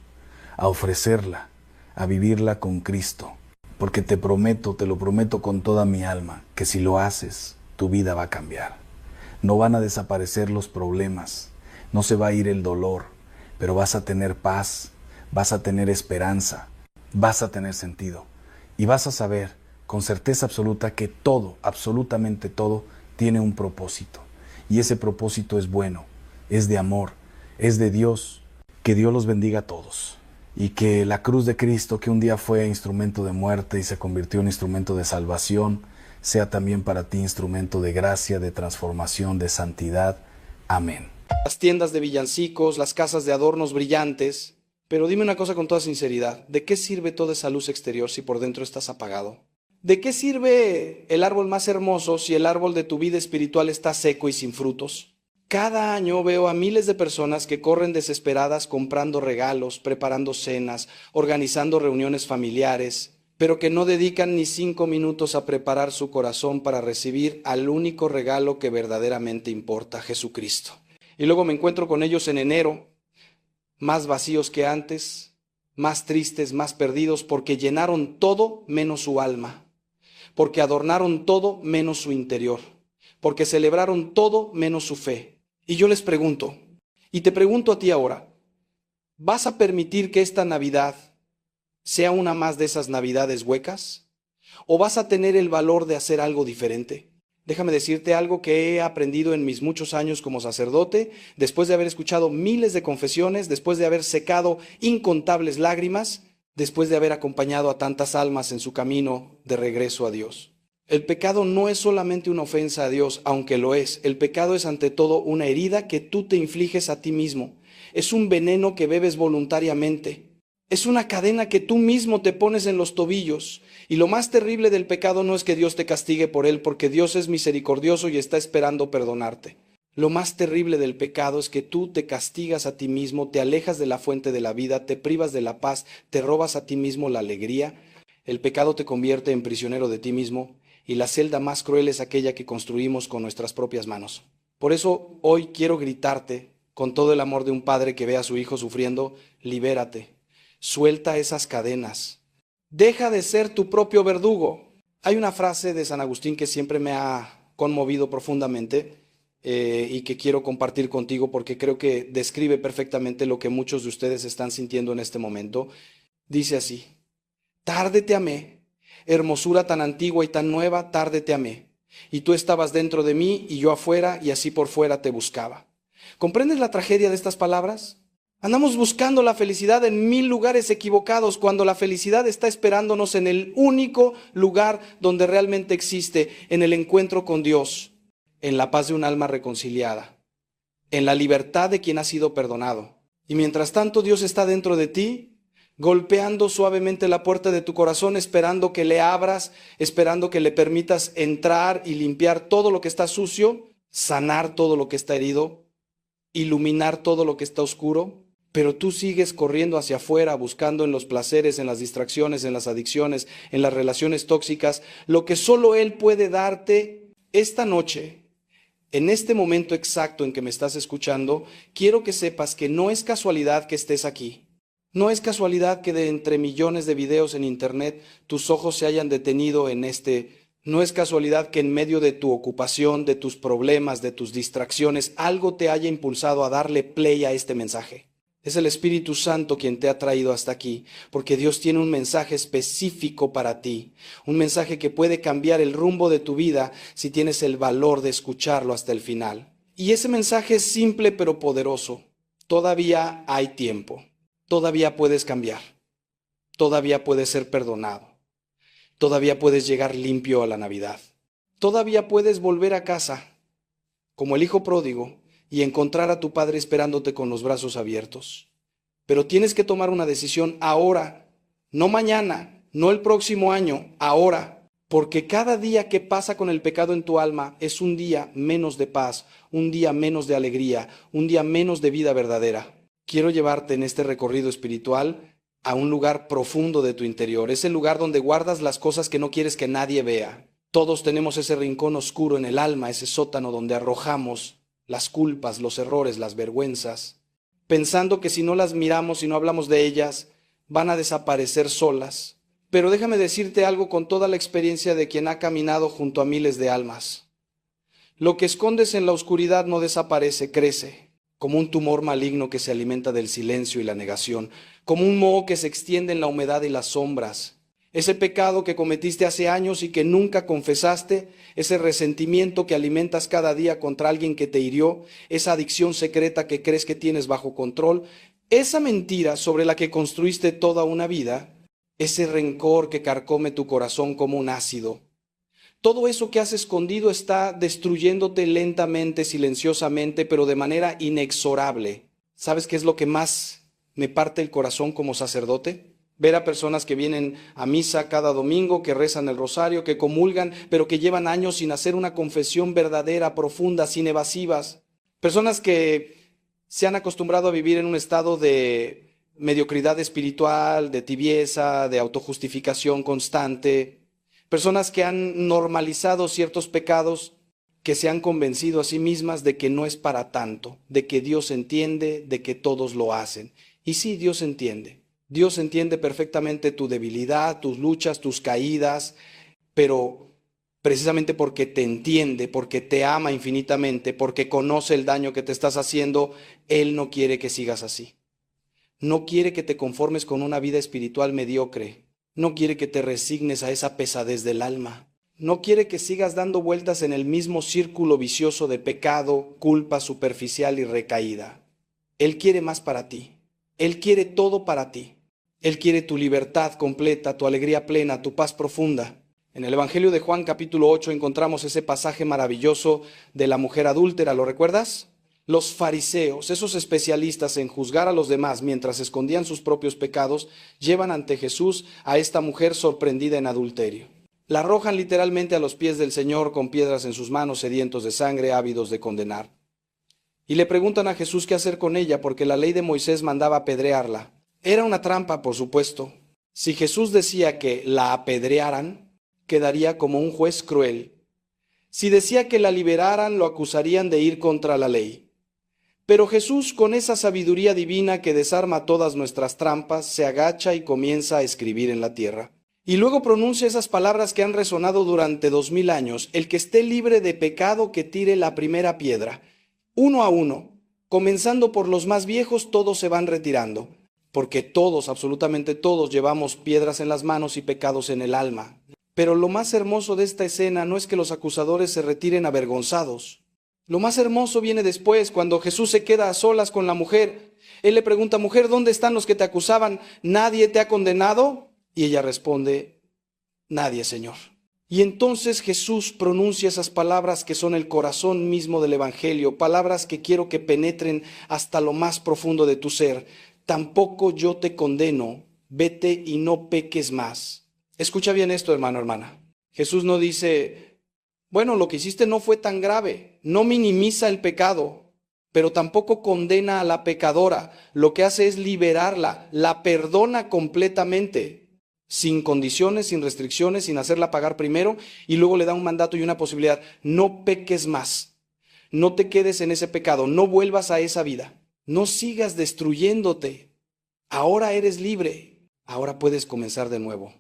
a ofrecerla, a vivirla con Cristo. Porque te prometo, te lo prometo con toda mi alma, que si lo haces, tu vida va a cambiar. No van a desaparecer los problemas, no se va a ir el dolor, pero vas a tener paz, vas a tener esperanza, vas a tener sentido. Y vas a saber con certeza absoluta que todo, absolutamente todo, tiene un propósito. Y ese propósito es bueno, es de amor, es de Dios. Que Dios los bendiga a todos. Y que la cruz de Cristo, que un día fue instrumento de muerte y se convirtió en instrumento de salvación, sea también para ti instrumento de gracia, de transformación, de santidad. Amén. Las tiendas de villancicos, las casas de adornos brillantes. Pero dime una cosa con toda sinceridad, ¿de qué sirve toda esa luz exterior si por dentro estás apagado? ¿De qué sirve el árbol más hermoso si el árbol de tu vida espiritual está seco y sin frutos? Cada año veo a miles de personas que corren desesperadas comprando regalos, preparando cenas, organizando reuniones familiares, pero que no dedican ni 5 minutos a preparar su corazón para recibir al único regalo que verdaderamente importa, Jesucristo. Y luego me encuentro con ellos en enero, más vacíos que antes, más tristes, más perdidos, porque llenaron todo menos su alma, porque adornaron todo menos su interior, porque celebraron todo menos su fe. Y yo les pregunto, y te pregunto a ti ahora, ¿vas a permitir que esta Navidad sea una más de esas Navidades huecas? ¿O vas a tener el valor de hacer algo diferente? Déjame decirte algo que he aprendido en mis muchos años como sacerdote, después de haber escuchado miles de confesiones, después de haber secado incontables lágrimas, después de haber acompañado a tantas almas en su camino de regreso a Dios. El pecado no es solamente una ofensa a Dios, aunque lo es. El pecado es ante todo una herida que tú te infliges a ti mismo. Es un veneno que bebes voluntariamente. Es una cadena que tú mismo te pones en los tobillos. Y lo más terrible del pecado no es que Dios te castigue por él, porque Dios es misericordioso y está esperando perdonarte. Lo más terrible del pecado es que tú te castigas a ti mismo, te alejas de la fuente de la vida, te privas de la paz, te robas a ti mismo la alegría. El pecado te convierte en prisionero de ti mismo. Y la celda más cruel es aquella que construimos con nuestras propias manos. Por eso hoy quiero gritarte, con todo el amor de un padre que ve a su hijo sufriendo, libérate, suelta esas cadenas. Deja de ser tu propio verdugo. Hay una frase de San Agustín que siempre me ha conmovido profundamente y que quiero compartir contigo porque creo que describe perfectamente lo que muchos de ustedes están sintiendo en este momento. Dice así: tarde te amé, hermosura tan antigua y tan nueva, tarde te amé. Y tú estabas dentro de mí y yo afuera, y así por fuera te buscaba. ¿Comprendes la tragedia de estas palabras? Andamos buscando la felicidad en 1000 lugares equivocados, cuando la felicidad está esperándonos en el único lugar donde realmente existe, en el encuentro con Dios, en la paz de un alma reconciliada, en la libertad de quien ha sido perdonado. Y mientras tanto Dios está dentro de ti, golpeando suavemente la puerta de tu corazón, esperando que le abras, esperando que le permitas entrar y limpiar todo lo que está sucio, sanar todo lo que está herido, iluminar todo lo que está oscuro. Pero tú sigues corriendo hacia afuera, buscando en los placeres, en las distracciones, en las adicciones, en las relaciones tóxicas, lo que solo Él puede darte esta noche. En este momento exacto en que me estás escuchando, quiero que sepas que no es casualidad que estés aquí. No es casualidad que de entre millones de videos en internet tus ojos se hayan detenido en este. No es casualidad que en medio de tu ocupación, de tus problemas, de tus distracciones, algo te haya impulsado a darle play a este mensaje. Es el Espíritu Santo quien te ha traído hasta aquí, porque Dios tiene un mensaje específico para ti, un mensaje que puede cambiar el rumbo de tu vida si tienes el valor de escucharlo hasta el final. Y ese mensaje es simple pero poderoso. Todavía hay tiempo, todavía puedes cambiar, todavía puedes ser perdonado, todavía puedes llegar limpio a la Navidad, todavía puedes volver a casa, como el hijo pródigo, y encontrar a tu Padre esperándote con los brazos abiertos. Pero tienes que tomar una decisión ahora, no mañana, no el próximo año, ahora, porque cada día que pasa con el pecado en tu alma es un día menos de paz, un día menos de alegría, un día menos de vida verdadera. Quiero llevarte en este recorrido espiritual a un lugar profundo de tu interior, ese lugar donde guardas las cosas que no quieres que nadie vea. Todos tenemos ese rincón oscuro en el alma, ese sótano donde arrojamos las culpas, los errores, las vergüenzas, pensando que si no las miramos, si no hablamos de ellas, van a desaparecer solas. Pero déjame decirte algo con toda la experiencia de quien ha caminado junto a miles de almas. Lo que escondes en la oscuridad no desaparece, crece, como un tumor maligno que se alimenta del silencio y la negación, como un moho que se extiende en la humedad y las sombras. Ese pecado que cometiste hace años y que nunca confesaste, ese resentimiento que alimentas cada día contra alguien que te hirió, esa adicción secreta que crees que tienes bajo control, esa mentira sobre la que construiste toda una vida, ese rencor que carcome tu corazón como un ácido. Todo eso que has escondido está destruyéndote lentamente, silenciosamente, pero de manera inexorable. ¿Sabes qué es lo que más me parte el corazón como sacerdote? Ver a personas que vienen a misa cada domingo, que rezan el rosario, que comulgan, pero que llevan años sin hacer una confesión verdadera, profunda, sin evasivas. Personas que se han acostumbrado a vivir en un estado de mediocridad espiritual, de tibieza, de autojustificación constante. Personas que han normalizado ciertos pecados, que se han convencido a sí mismas de que no es para tanto, de que Dios entiende, de que todos lo hacen. Y sí, Dios entiende. Dios entiende perfectamente tu debilidad, tus luchas, tus caídas, pero precisamente porque te entiende, porque te ama infinitamente, porque conoce el daño que te estás haciendo, Él no quiere que sigas así. No quiere que te conformes con una vida espiritual mediocre. No quiere que te resignes a esa pesadez del alma. No quiere que sigas dando vueltas en el mismo círculo vicioso de pecado, culpa superficial y recaída. Él quiere más para ti. Él quiere todo para ti. Él quiere tu libertad completa, tu alegría plena, tu paz profunda. En el Evangelio de Juan capítulo 8 encontramos ese pasaje maravilloso de la mujer adúltera, ¿lo recuerdas? Los fariseos, esos especialistas en juzgar a los demás mientras escondían sus propios pecados, llevan ante Jesús a esta mujer sorprendida en adulterio. La arrojan literalmente a los pies del Señor con piedras en sus manos, sedientos de sangre, ávidos de condenar. Y le preguntan a Jesús qué hacer con ella, porque la ley de Moisés mandaba apedrearla. Era una trampa, por supuesto. Si Jesús decía que la apedrearan, quedaría como un juez cruel. Si decía que la liberaran, lo acusarían de ir contra la ley. Pero Jesús, con esa sabiduría divina que desarma todas nuestras trampas, se agacha y comienza a escribir en la tierra. Y luego pronuncia esas palabras que han resonado durante 2000 años. El que esté libre de pecado, que tire la primera piedra. Uno a uno, comenzando por los más viejos, todos se van retirando. Porque todos, absolutamente todos, llevamos piedras en las manos y pecados en el alma. Pero lo más hermoso de esta escena no es que los acusadores se retiren avergonzados. Lo más hermoso viene después, cuando Jesús se queda a solas con la mujer. Él le pregunta: mujer, ¿dónde están los que te acusaban? ¿Nadie te ha condenado? Y ella responde: nadie, Señor. Y entonces Jesús pronuncia esas palabras que son el corazón mismo del Evangelio, palabras que quiero que penetren hasta lo más profundo de tu ser. Tampoco yo te condeno, vete y no peques más. Escucha bien esto, hermano, hermana. Jesús no dice: bueno, lo que hiciste no fue tan grave, no minimiza el pecado, pero tampoco condena a la pecadora. Lo que hace es liberarla, la perdona completamente, sin condiciones, sin restricciones, sin hacerla pagar primero, y luego le da un mandato y una posibilidad: no peques más, no te quedes en ese pecado, no vuelvas a esa vida, no sigas destruyéndote. Ahora eres libre, ahora puedes comenzar de nuevo,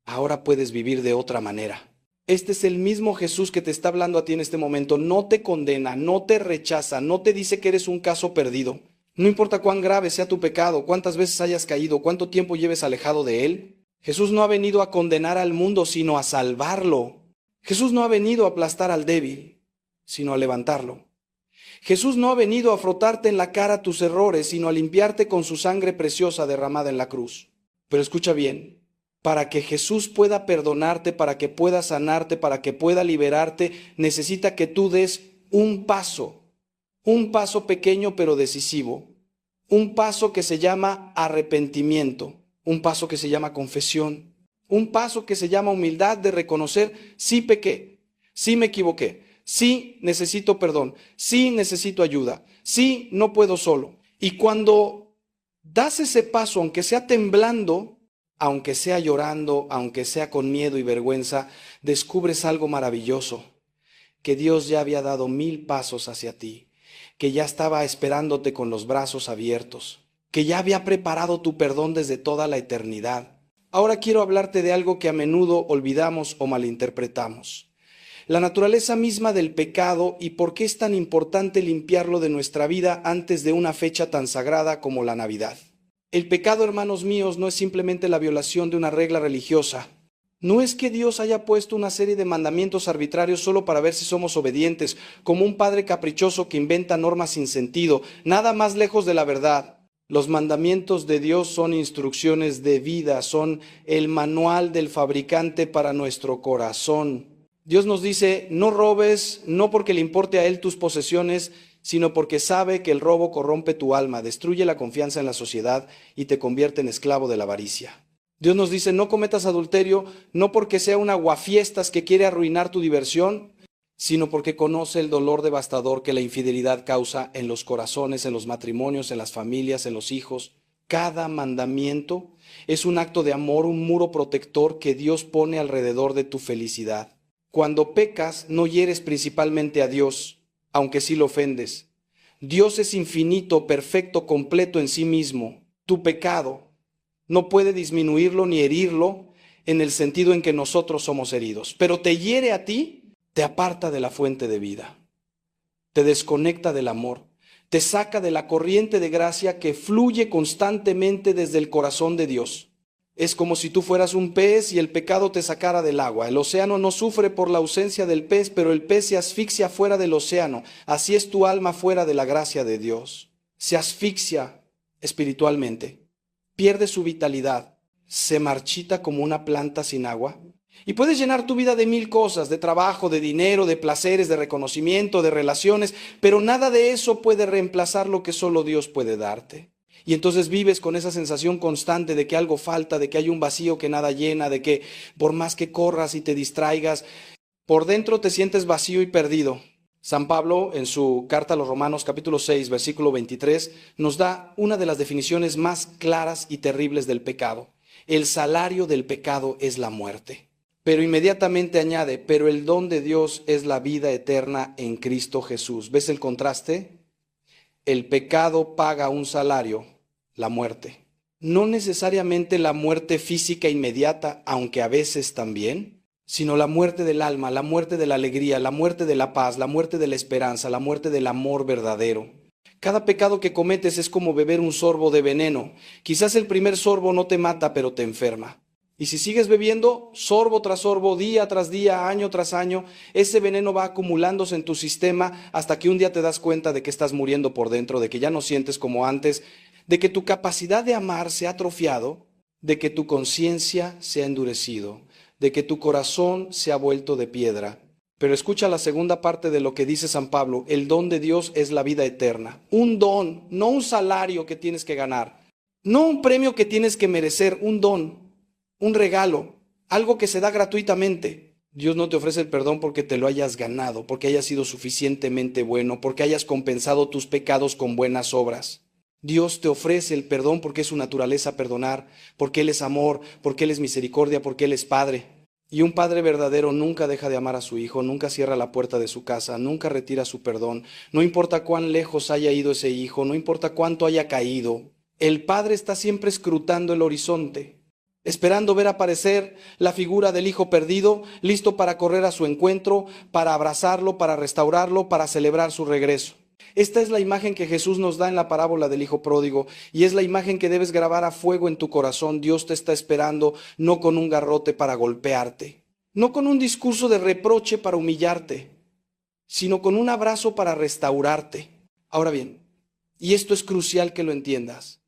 ahora puedes vivir de otra manera. Este es el mismo Jesús que te está hablando a ti en este momento. No te condena, no te rechaza, no te dice que eres un caso perdido. No importa cuán grave sea tu pecado, cuántas veces hayas caído, cuánto tiempo lleves alejado de él. Jesús no ha venido a condenar al mundo, sino a salvarlo. Jesús no ha venido a aplastar al débil, sino a levantarlo. Jesús no ha venido a frotarte en la cara tus errores, sino a limpiarte con su sangre preciosa derramada en la cruz. Pero escucha bien. Para que Jesús pueda perdonarte, para que pueda sanarte, para que pueda liberarte, necesita que tú des un paso pequeño pero decisivo, un paso que se llama arrepentimiento, un paso que se llama confesión, un paso que se llama humildad de reconocer: sí pequé, sí me equivoqué, sí necesito perdón, sí necesito ayuda, sí no puedo solo. Y cuando das ese paso, aunque sea temblando, aunque sea llorando, aunque sea con miedo y vergüenza, descubres algo maravilloso: que Dios ya había dado 1000 pasos hacia ti, que ya estaba esperándote con los brazos abiertos, que ya había preparado tu perdón desde toda la eternidad. Ahora quiero hablarte de algo que a menudo olvidamos o malinterpretamos: la naturaleza misma del pecado y por qué es tan importante limpiarlo de nuestra vida antes de una fecha tan sagrada como la Navidad. El pecado, hermanos míos, no es simplemente la violación de una regla religiosa. No es que Dios haya puesto una serie de mandamientos arbitrarios solo para ver si somos obedientes, como un padre caprichoso que inventa normas sin sentido. Nada más lejos de la verdad. Los mandamientos de Dios son instrucciones de vida, son el manual del fabricante para nuestro corazón. Dios nos dice: no robes, no porque le importe a Él tus posesiones, sino porque sabe que el robo corrompe tu alma, destruye la confianza en la sociedad y te convierte en esclavo de la avaricia. Dios nos dice: no cometas adulterio, no porque sea un aguafiestas que quiere arruinar tu diversión, sino porque conoce el dolor devastador que la infidelidad causa en los corazones, en los matrimonios, en las familias, en los hijos. Cada mandamiento es un acto de amor, un muro protector que Dios pone alrededor de tu felicidad. Cuando pecas, no hieres principalmente a Dios, aunque sí lo ofendes. Dios es infinito, perfecto, completo en sí mismo. Tu pecado no puede disminuirlo ni herirlo en el sentido en que nosotros somos heridos. Pero te hiere a ti, te aparta de la fuente de vida, te desconecta del amor, te saca de la corriente de gracia que fluye constantemente desde el corazón de Dios. Es como si tú fueras un pez y el pecado te sacara del agua. El océano no sufre por la ausencia del pez, pero el pez se asfixia fuera del océano. Así es tu alma fuera de la gracia de Dios. Se asfixia espiritualmente, pierde su vitalidad, se marchita como una planta sin agua. Y puedes llenar tu vida de 1000 cosas, de trabajo, de dinero, de placeres, de reconocimiento, de relaciones, pero nada de eso puede reemplazar lo que solo Dios puede darte. Y entonces vives con esa sensación constante de que algo falta, de que hay un vacío que nada llena, de que por más que corras y te distraigas, por dentro te sientes vacío y perdido. San Pablo, en su carta a los Romanos, capítulo 6, versículo 23, nos da una de las definiciones más claras y terribles del pecado. El salario del pecado es la muerte. Pero inmediatamente añade: pero el don de Dios es la vida eterna en Cristo Jesús. ¿Ves el contraste? El pecado paga un salario, la muerte. no necesariamente la muerte física inmediata, aunque a veces también, sino la muerte del alma, la muerte de la alegría, la muerte de la paz, la muerte de la esperanza, la muerte del amor verdadero. Cada pecado que cometes es como beber un sorbo de veneno. Quizás el primer sorbo no te mata, pero te enferma. Y si sigues bebiendo, sorbo tras sorbo, día tras día, año tras año, ese veneno va acumulándose en tu sistema hasta que un día te das cuenta de que estás muriendo por dentro, de que ya no sientes como antes, de que tu capacidad de amar se ha atrofiado, de que tu conciencia se ha endurecido, de que tu corazón se ha vuelto de piedra. Pero escucha la segunda parte de lo que dice San Pablo: el don de Dios es la vida eterna. Un don, no un salario que tienes que ganar, no un premio que tienes que merecer, un don. Un regalo, algo que se da gratuitamente. Dios no te ofrece el perdón porque te lo hayas ganado, porque hayas sido suficientemente bueno, porque hayas compensado tus pecados con buenas obras. Dios te ofrece el perdón porque es su naturaleza perdonar, porque Él es amor, porque Él es misericordia, porque Él es Padre. Y un padre verdadero nunca deja de amar a su hijo, nunca cierra la puerta de su casa, nunca retira su perdón. No importa cuán lejos haya ido ese hijo, no importa cuánto haya caído. El padre está siempre escrutando el horizonte, esperando ver aparecer la figura del hijo perdido, listo para correr a su encuentro, para abrazarlo, para restaurarlo, para celebrar su regreso. Esta es la imagen que Jesús nos da en la parábola del hijo pródigo, y es la imagen que debes grabar a fuego en tu corazón. Dios te está esperando, no con un garrote para golpearte, no con un discurso de reproche para humillarte, sino con un abrazo para restaurarte. Ahora bien, y esto es crucial que lo entiendas,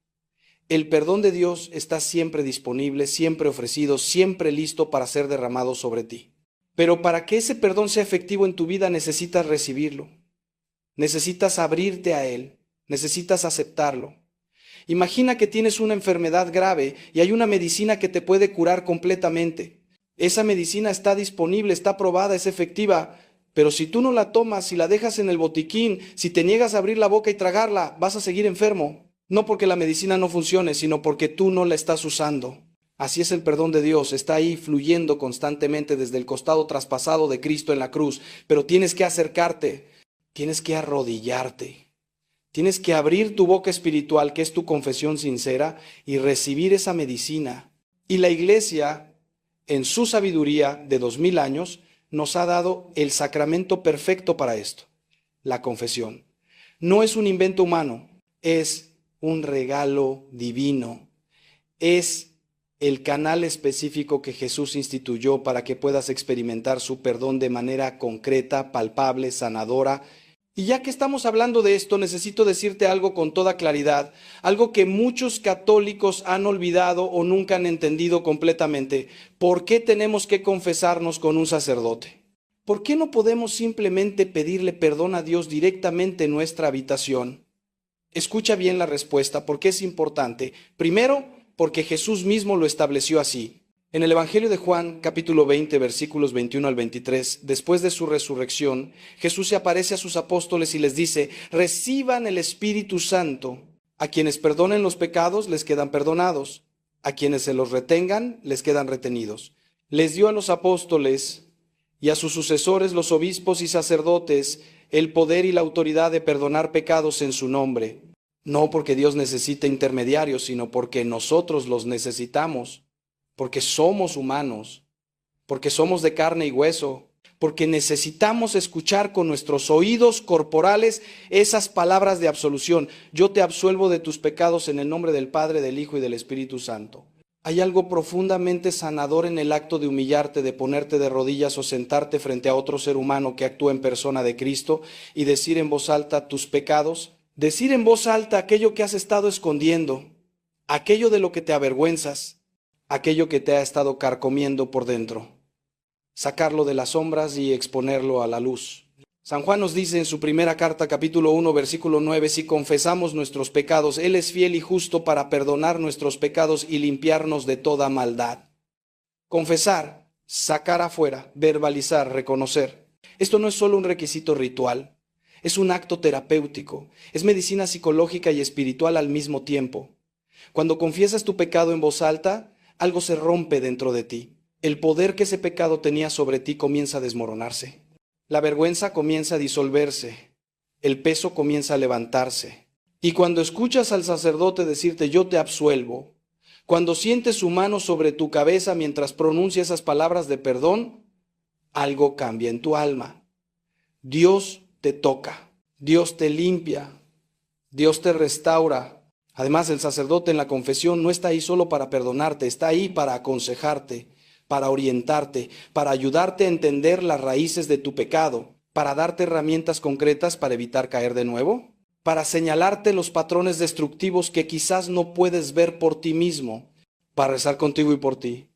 el perdón de Dios está siempre disponible, siempre ofrecido, siempre listo para ser derramado sobre ti. Pero para que ese perdón sea efectivo en tu vida necesitas recibirlo. Necesitas abrirte a Él, necesitas aceptarlo. Imagina que tienes una enfermedad grave y hay una medicina que te puede curar completamente. Esa medicina está disponible, está probada, es efectiva, pero si tú no la tomas, si la dejas en el botiquín, si te niegas a abrir la boca y tragarla, vas a seguir enfermo. No porque la medicina no funcione, sino porque tú no la estás usando. Así es el perdón de Dios, está ahí fluyendo constantemente desde el costado traspasado de Cristo en la cruz, pero tienes que acercarte, tienes que arrodillarte, tienes que abrir tu boca espiritual, que es tu confesión sincera, y recibir esa medicina. Y la Iglesia, en su sabiduría de 2000 años, nos ha dado el sacramento perfecto para esto, la confesión. No es un invento humano, es un regalo divino. Es el canal específico que Jesús instituyó para que puedas experimentar su perdón de manera concreta, palpable, sanadora. Y ya que estamos hablando de esto, necesito decirte algo con toda claridad, algo que muchos católicos han olvidado o nunca han entendido completamente. ¿Por qué tenemos que confesarnos con un sacerdote? ¿Por qué no podemos simplemente pedirle perdón a Dios directamente en nuestra habitación? Escucha bien la respuesta, porque es importante. Primero, porque Jesús mismo lo estableció así. En el Evangelio de Juan, capítulo 20, versículos 21 al 23, después de su resurrección, Jesús se aparece a sus apóstoles y les dice: reciban el Espíritu Santo. A quienes perdonen los pecados, les quedan perdonados. A quienes se los retengan, les quedan retenidos. Les dio a los apóstoles y a sus sucesores, los obispos y sacerdotes, el poder y la autoridad de perdonar pecados en su nombre. No porque Dios necesite intermediarios, sino porque nosotros los necesitamos, porque somos humanos, porque somos de carne y hueso, porque necesitamos escuchar con nuestros oídos corporales esas palabras de absolución. Yo te absuelvo de tus pecados en el nombre del Padre, del Hijo y del Espíritu Santo. Hay algo profundamente sanador en el acto de humillarte, de ponerte de rodillas o sentarte frente a otro ser humano que actúa en persona de Cristo y decir en voz alta tus pecados, decir en voz alta aquello que has estado escondiendo, aquello de lo que te avergüenzas, aquello que te ha estado carcomiendo por dentro, sacarlo de las sombras y exponerlo a la luz. San Juan nos dice en su primera carta, capítulo 1, versículo 9, si confesamos nuestros pecados, Él es fiel y justo para perdonar nuestros pecados y limpiarnos de toda maldad. Confesar, sacar afuera, verbalizar, reconocer. Esto no es solo un requisito ritual, es un acto terapéutico, es medicina psicológica y espiritual al mismo tiempo. Cuando confiesas tu pecado en voz alta, algo se rompe dentro de ti. El poder que ese pecado tenía sobre ti comienza a desmoronarse. La vergüenza comienza a disolverse, el peso comienza a levantarse. Y cuando escuchas al sacerdote decirte yo te absuelvo, Cuando sientes su mano sobre tu cabeza mientras pronuncia esas palabras de perdón, algo cambia en tu alma. Dios te toca, Dios te limpia, Dios te restaura. Además, el sacerdote en la confesión no está ahí solo para perdonarte, está ahí para aconsejarte, para orientarte, para ayudarte a entender las raíces de tu pecado, para darte herramientas concretas para evitar caer de nuevo, para señalarte los patrones destructivos que quizás no puedes ver por ti mismo, para rezar contigo y por ti,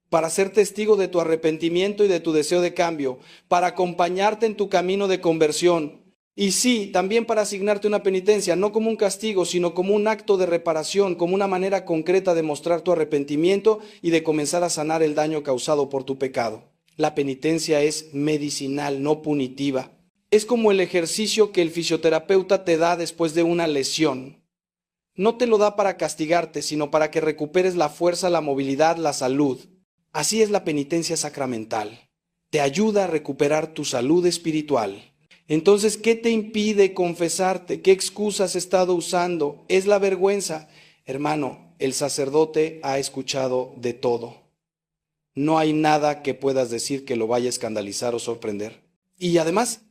para ser testigo de tu arrepentimiento y de tu deseo de cambio, para acompañarte en tu camino de conversión. Y sí, también para asignarte una penitencia, no como un castigo, sino como un acto de reparación, como una manera concreta de mostrar tu arrepentimiento y de comenzar a sanar el daño causado por tu pecado. La penitencia es medicinal, no punitiva. Es como el ejercicio que el fisioterapeuta te da después de una lesión. No te lo da para castigarte, sino para que recuperes la fuerza, la movilidad, la salud. Así es la penitencia sacramental. Te ayuda a recuperar tu salud espiritual. Entonces, ¿qué te impide confesarte? ¿Qué excusas has estado usando? ¿Es la vergüenza? Hermano, el sacerdote ha escuchado de todo. No hay nada que puedas decir que lo vaya a escandalizar o sorprender. Y además,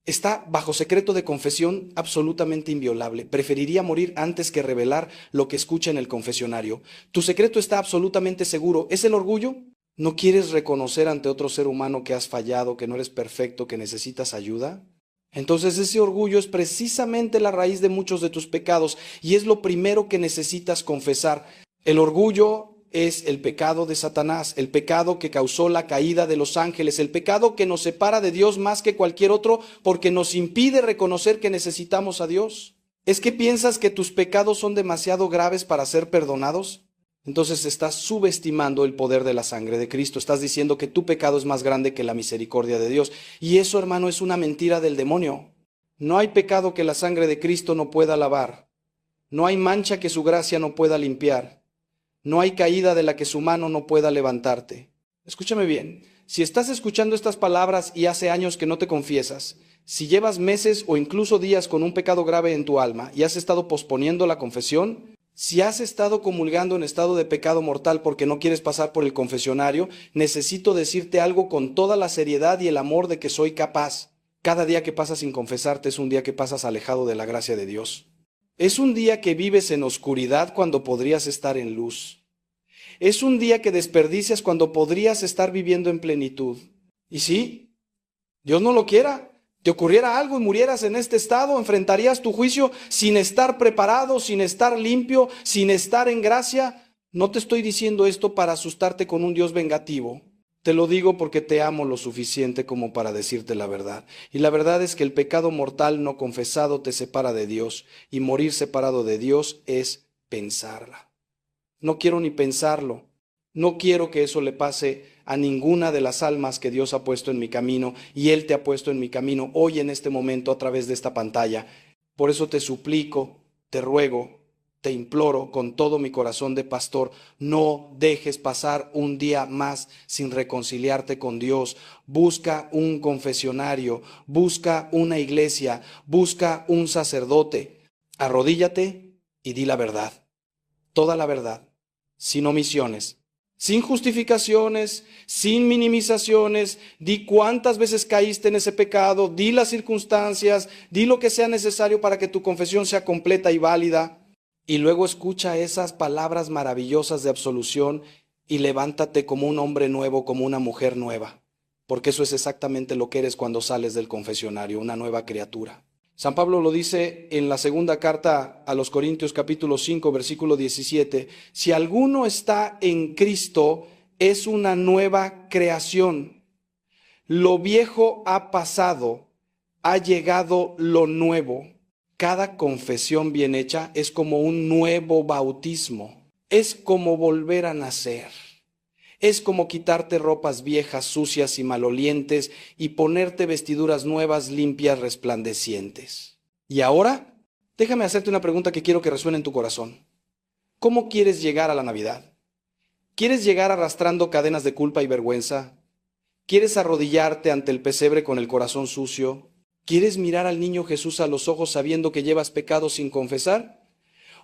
está bajo secreto de confesión absolutamente inviolable. Preferiría morir antes que revelar lo que escucha en el confesionario. Tu secreto está absolutamente seguro. ¿Es el orgullo? ¿No quieres reconocer ante otro ser humano que has fallado, que no eres perfecto, que necesitas ayuda? Entonces ese orgullo es precisamente la raíz de muchos de tus pecados y es lo primero que necesitas confesar. El orgullo es el pecado de Satanás, el pecado que causó la caída de los ángeles, el pecado que nos separa de Dios más que cualquier otro porque nos impide reconocer que necesitamos a Dios. ¿Es que piensas que tus pecados son demasiado graves para ser perdonados? Entonces estás subestimando el poder de la sangre de Cristo. Estás diciendo que tu pecado es más grande que la misericordia de Dios. Y eso, hermano, es una mentira del demonio. No hay pecado que la sangre de Cristo no pueda lavar. No hay mancha que su gracia no pueda limpiar. No hay caída de la que su mano no pueda levantarte. Escúchame bien. Si estás escuchando estas palabras y hace años que no te confiesas, si llevas meses o incluso días con un pecado grave en tu alma y has estado posponiendo la confesión, si has estado comulgando en estado de pecado mortal porque no quieres pasar por el confesionario, necesito decirte algo con toda la seriedad y el amor de que soy capaz. Cada día que pasas sin confesarte es un día que pasas alejado de la gracia de Dios. Es un día que vives en oscuridad cuando podrías estar en luz. Es un día que desperdicias cuando podrías estar viviendo en plenitud. Y sí, Dios no lo quiera. Te ocurriera algo y murieras en este estado, enfrentarías tu juicio sin estar preparado, sin estar limpio, sin estar en gracia. No te estoy diciendo esto para asustarte con un Dios vengativo. Te lo digo porque te amo lo suficiente como para decirte la verdad. Y la verdad es que el pecado mortal no confesado te separa de Dios, y morir separado de Dios es pensarla. No quiero ni pensarlo. No quiero que eso le pase a ninguna de las almas que Dios ha puesto en mi camino y Él te ha puesto en mi camino hoy en este momento a través de esta pantalla. Por eso te suplico, te ruego, te imploro con todo mi corazón de pastor, no dejes pasar un día más sin reconciliarte con Dios. Busca un confesionario, busca una iglesia, busca un sacerdote. Arrodíllate y di la verdad, toda la verdad, sin omisiones. Sin justificaciones, sin minimizaciones, di cuántas veces caíste en ese pecado, di las circunstancias, di lo que sea necesario para que tu confesión sea completa y válida. Y luego escucha esas palabras maravillosas de absolución y levántate como un hombre nuevo, como una mujer nueva. Porque eso es exactamente lo que eres cuando sales del confesionario, una nueva criatura. San Pablo lo dice en la segunda carta a los Corintios capítulo 5 versículo 17, si alguno está en Cristo es una nueva creación. Lo viejo ha pasado, ha llegado lo nuevo. Cada confesión bien hecha es como un nuevo bautismo, es como volver a nacer. Es como quitarte ropas viejas, sucias y malolientes y ponerte vestiduras nuevas, limpias, resplandecientes. Y ahora, déjame hacerte una pregunta que quiero que resuene en tu corazón. ¿Cómo quieres llegar a la Navidad? ¿Quieres llegar arrastrando cadenas de culpa y vergüenza? ¿Quieres arrodillarte ante el pesebre con el corazón sucio? ¿Quieres mirar al niño Jesús a los ojos sabiendo que llevas pecados sin confesar?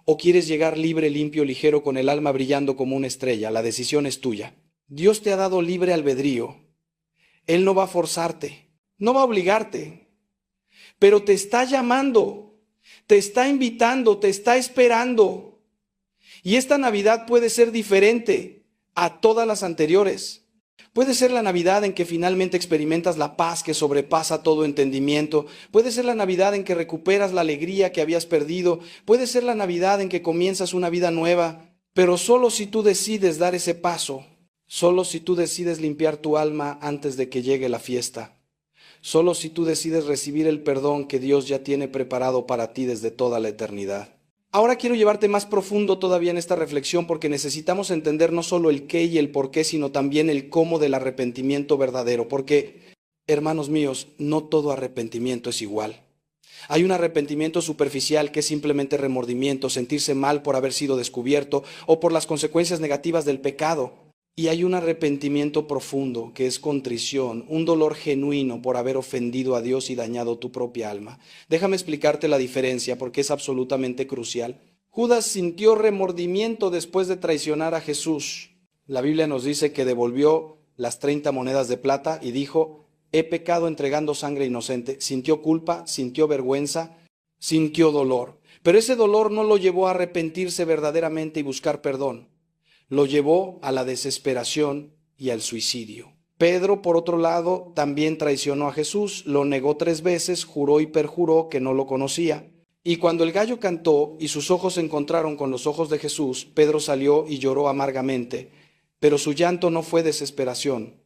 ¿O quieres llegar libre, limpio, ligero, con el alma brillando como una estrella? La decisión es tuya. Dios te ha dado libre albedrío. Él no va a forzarte, no va a obligarte, pero te está llamando, te está invitando, te está esperando. Y esta Navidad puede ser diferente a todas las anteriores. Puede ser la Navidad en que finalmente experimentas la paz que sobrepasa todo entendimiento. Puede ser la Navidad en que recuperas la alegría que habías perdido. Puede ser la Navidad en que comienzas una vida nueva. Pero solo si tú decides dar ese paso, solo si tú decides limpiar tu alma antes de que llegue la fiesta, solo si tú decides recibir el perdón que Dios ya tiene preparado para ti desde toda la eternidad. Ahora quiero llevarte más profundo todavía en esta reflexión porque necesitamos entender no solo el qué y el por qué, sino también el cómo del arrepentimiento verdadero. Porque, hermanos míos, no todo arrepentimiento es igual. Hay un arrepentimiento superficial que es simplemente remordimiento, sentirse mal por haber sido descubierto o por las consecuencias negativas del pecado. Y hay un arrepentimiento profundo que es contrición, un dolor genuino por haber ofendido a Dios y dañado tu propia alma. Déjame explicarte la diferencia porque es absolutamente crucial. Judas sintió remordimiento después de traicionar a Jesús. La Biblia nos dice que devolvió las 30 monedas de plata y dijo: he pecado entregando sangre inocente. Sintió culpa, sintió vergüenza, sintió dolor. Pero ese dolor no lo llevó a arrepentirse verdaderamente y buscar perdón. Lo llevó a la desesperación y al suicidio. Pedro, por otro lado, también traicionó a Jesús, lo negó 3 veces, juró y perjuró que no lo conocía. Y cuando el gallo cantó y sus ojos se encontraron con los ojos de Jesús, Pedro salió y lloró amargamente, pero su llanto no fue desesperación,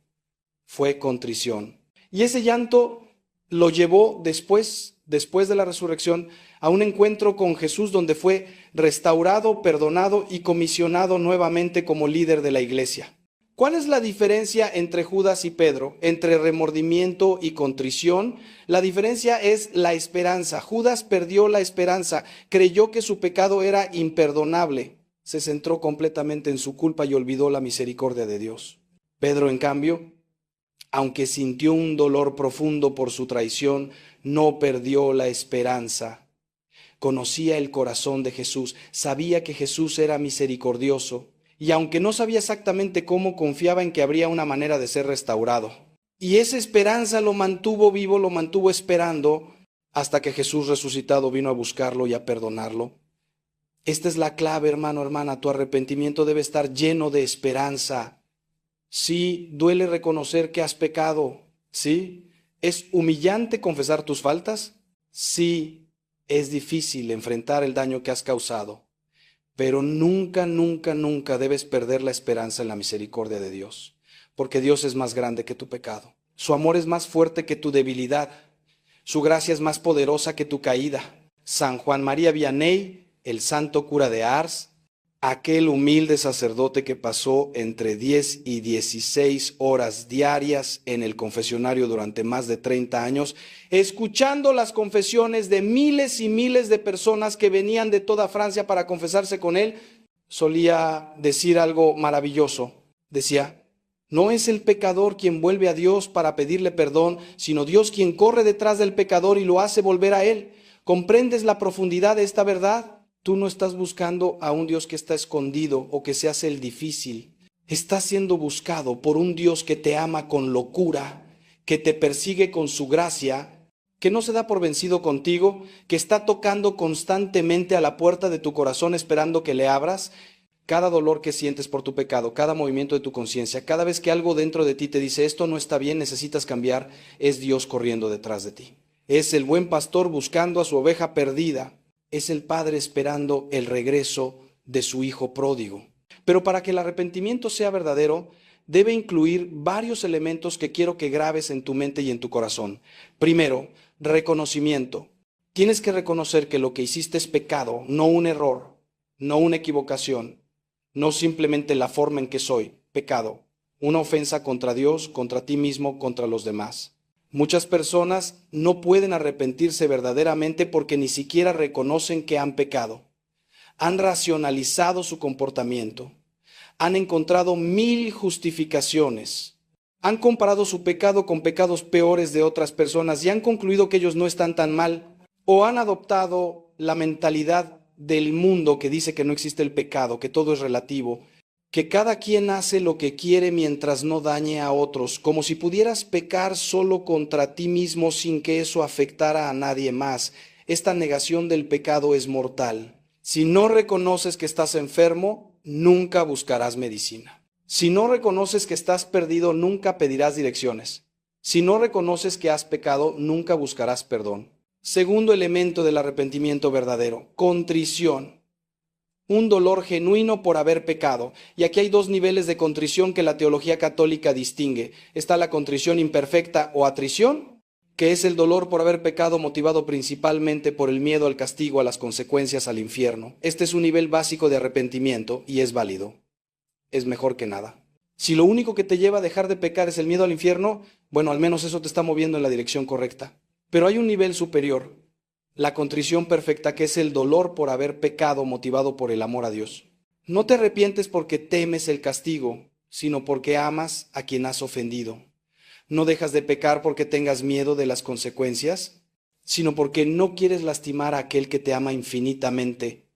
fue contrición. Y ese llanto lo llevó después de la resurrección, a un encuentro con Jesús donde fue restaurado, perdonado y comisionado nuevamente como líder de la iglesia. ¿Cuál es la diferencia entre Judas y Pedro? Entre remordimiento y contrición. La diferencia es la esperanza. Judas perdió la esperanza, creyó que su pecado era imperdonable, se centró completamente en su culpa y olvidó la misericordia de Dios. Pedro, en cambio, aunque sintió un dolor profundo por su traición, no perdió la esperanza. Conocía el corazón de Jesús, sabía que Jesús era misericordioso, y aunque no sabía exactamente cómo, confiaba en que habría una manera de ser restaurado. Y esa esperanza lo mantuvo vivo, lo mantuvo esperando, hasta que Jesús resucitado vino a buscarlo y a perdonarlo. Esta es la clave, hermano, hermana, tu arrepentimiento debe estar lleno de esperanza. Sí, duele reconocer que has pecado, sí. ¿Es humillante confesar tus faltas? Sí, es difícil enfrentar el daño que has causado, pero nunca, nunca, nunca debes perder la esperanza en la misericordia de Dios, porque Dios es más grande que tu pecado. Su amor es más fuerte que tu debilidad. Su gracia es más poderosa que tu caída. San Juan María Vianney, el santo cura de Ars, aquel humilde sacerdote que pasó entre 10 y 16 horas diarias en el confesionario durante más de 30 años, escuchando las confesiones de miles y miles de personas que venían de toda Francia para confesarse con él, solía decir algo maravilloso. Decía: no es el pecador quien vuelve a Dios para pedirle perdón, sino Dios quien corre detrás del pecador y lo hace volver a él. ¿Comprendes la profundidad de esta verdad? Tú no estás buscando a un Dios que está escondido o que se hace el difícil. Estás siendo buscado por un Dios que te ama con locura, que te persigue con su gracia, que no se da por vencido contigo, que está tocando constantemente a la puerta de tu corazón esperando que le abras. Cada dolor que sientes por tu pecado, cada movimiento de tu conciencia, cada vez que algo dentro de ti te dice esto no está bien, necesitas cambiar, es Dios corriendo detrás de ti. Es el buen pastor buscando a su oveja perdida. Es el Padre esperando el regreso de su Hijo pródigo. Pero para que el arrepentimiento sea verdadero, debe incluir varios elementos que quiero que grabes en tu mente y en tu corazón. Primero, reconocimiento. Tienes que reconocer que lo que hiciste es pecado, no un error, no una equivocación, no simplemente la forma en que soy, pecado, una ofensa contra Dios, contra ti mismo, contra los demás. Muchas personas no pueden arrepentirse verdaderamente porque ni siquiera reconocen que han pecado. Han racionalizado su comportamiento. Han encontrado 1000 justificaciones. Han comparado su pecado con pecados peores de otras personas y han concluido que ellos no están tan mal. O han adoptado la mentalidad del mundo que dice que no existe el pecado, que todo es relativo, que cada quien hace lo que quiere mientras no dañe a otros, como si pudieras pecar solo contra ti mismo sin que eso afectara a nadie más. Esta negación del pecado es mortal. Si no reconoces que estás enfermo, nunca buscarás medicina. Si no reconoces que estás perdido, nunca pedirás direcciones. Si no reconoces que has pecado, nunca buscarás perdón. Segundo elemento del arrepentimiento verdadero, contrición. Un dolor genuino por haber pecado. Y aquí hay dos niveles de contrición que la teología católica distingue. Está la contrición imperfecta o atrición, que es el dolor por haber pecado motivado principalmente por el miedo al castigo, a las consecuencias, al infierno. Este es un nivel básico de arrepentimiento y es válido. Es mejor que nada. Si lo único que te lleva a dejar de pecar es el miedo al infierno, bueno, al menos eso te está moviendo en la dirección correcta. Pero hay un nivel superior, la contrición perfecta, que es el dolor por haber pecado motivado por el amor a Dios. No te arrepientes porque temes el castigo, sino porque amas a quien has ofendido. No dejas de pecar porque tengas miedo de las consecuencias, sino porque no quieres lastimar a aquel que te ama infinitamente.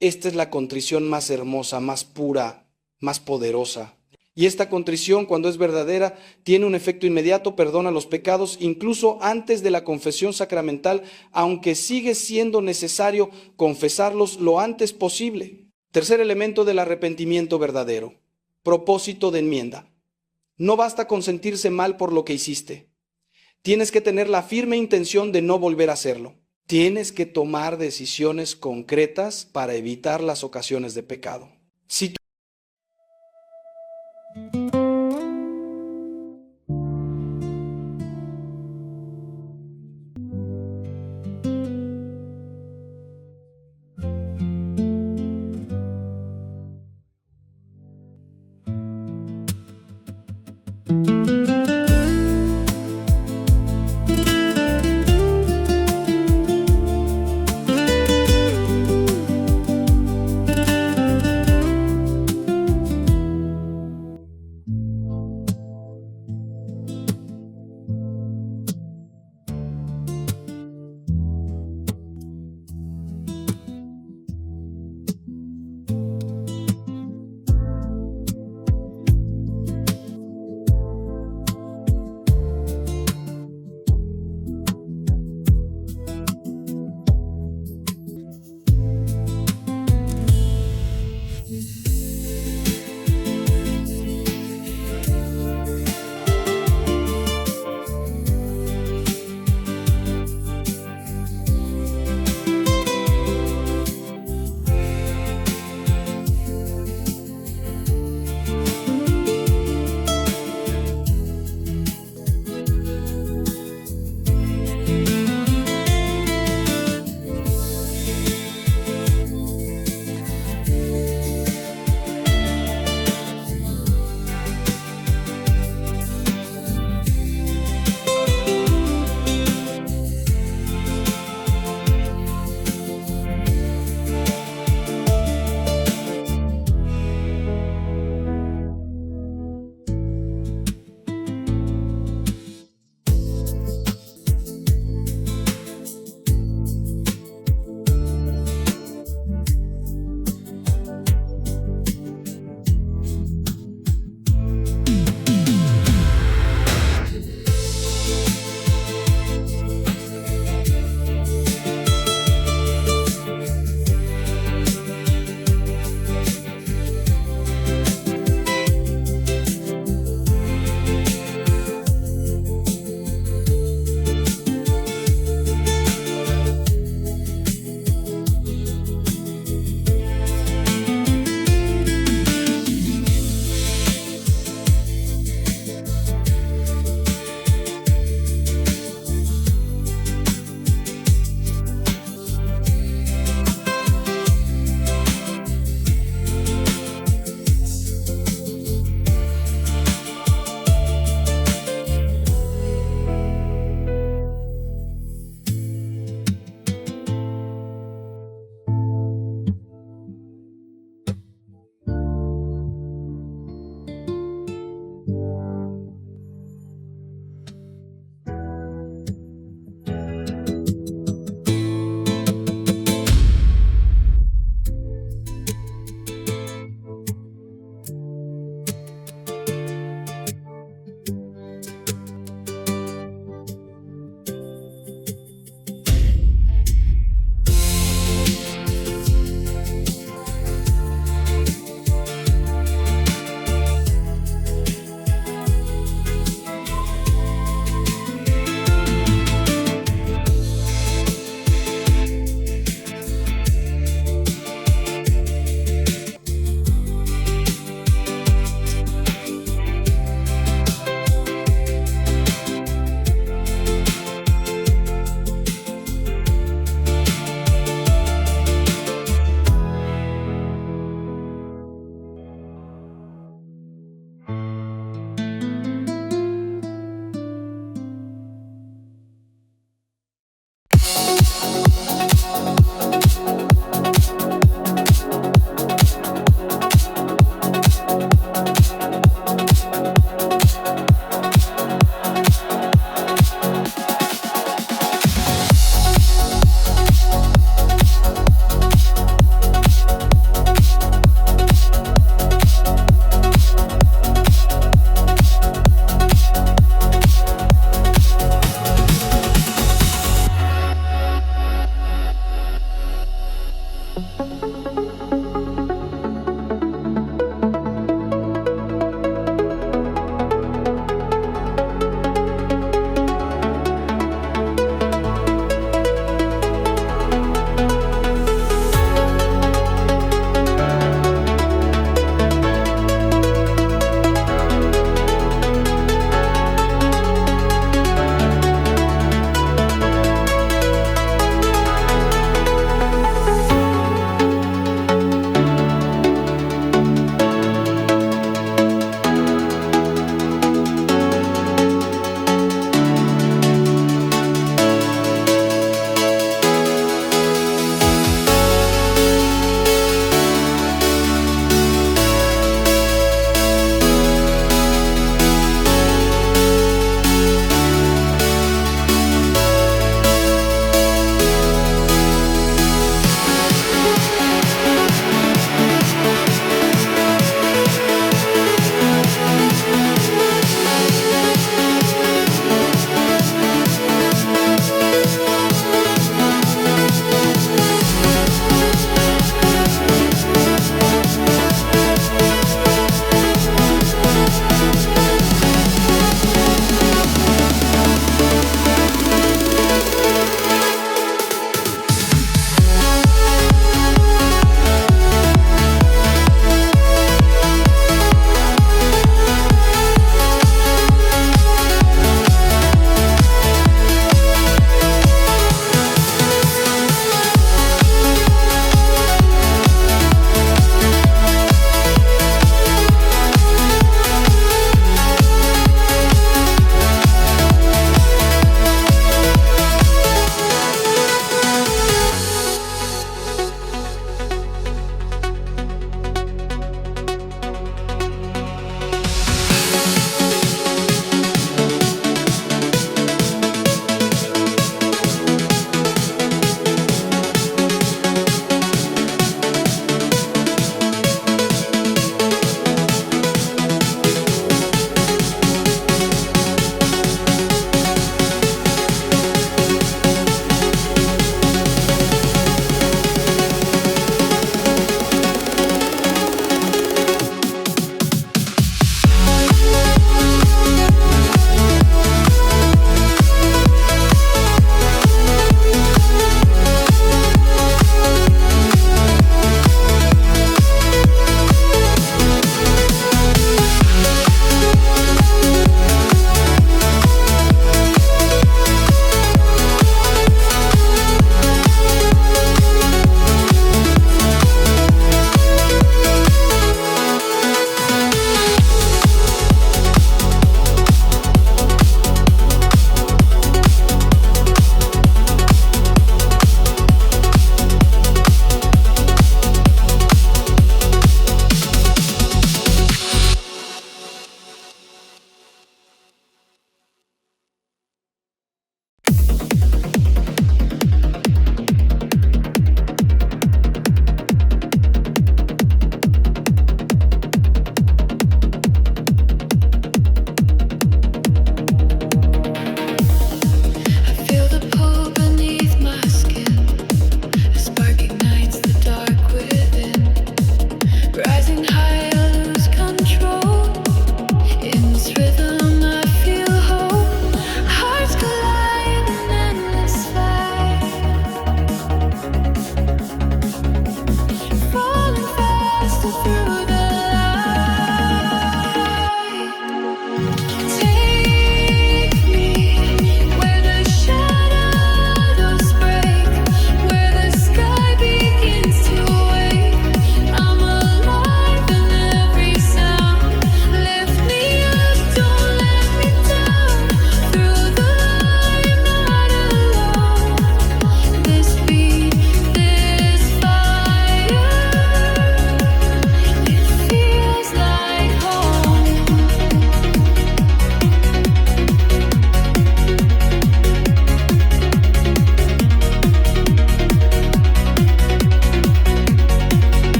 Esta es la contrición más hermosa, más pura, más poderosa. Y esta contrición, cuando es verdadera, tiene un efecto inmediato, perdona los pecados, incluso antes de la confesión sacramental, aunque sigue siendo necesario confesarlos lo antes posible. Tercer elemento del arrepentimiento verdadero, propósito de enmienda. No basta con sentirse mal por lo que hiciste. Tienes que tener la firme intención de no volver a hacerlo. Tienes que tomar decisiones concretas para evitar las ocasiones de pecado. Si tú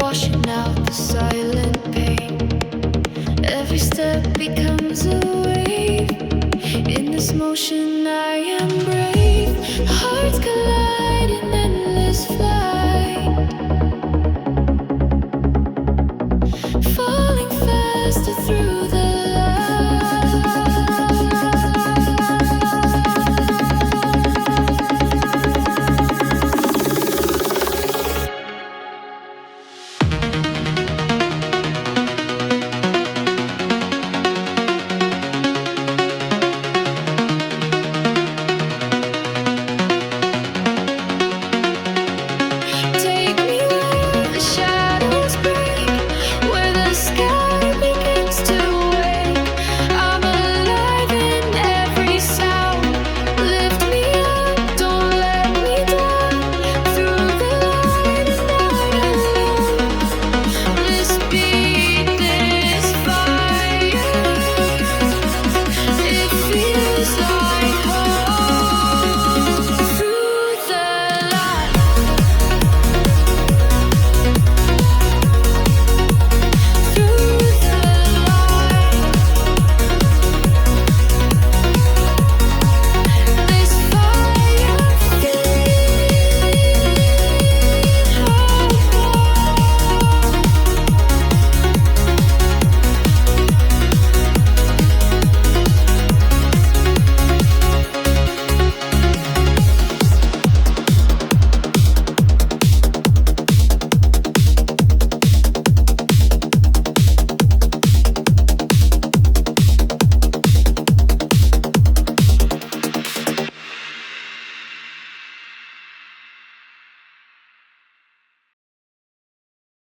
washing out the silent pain. Every step becomes a wave. In this motion I am brave.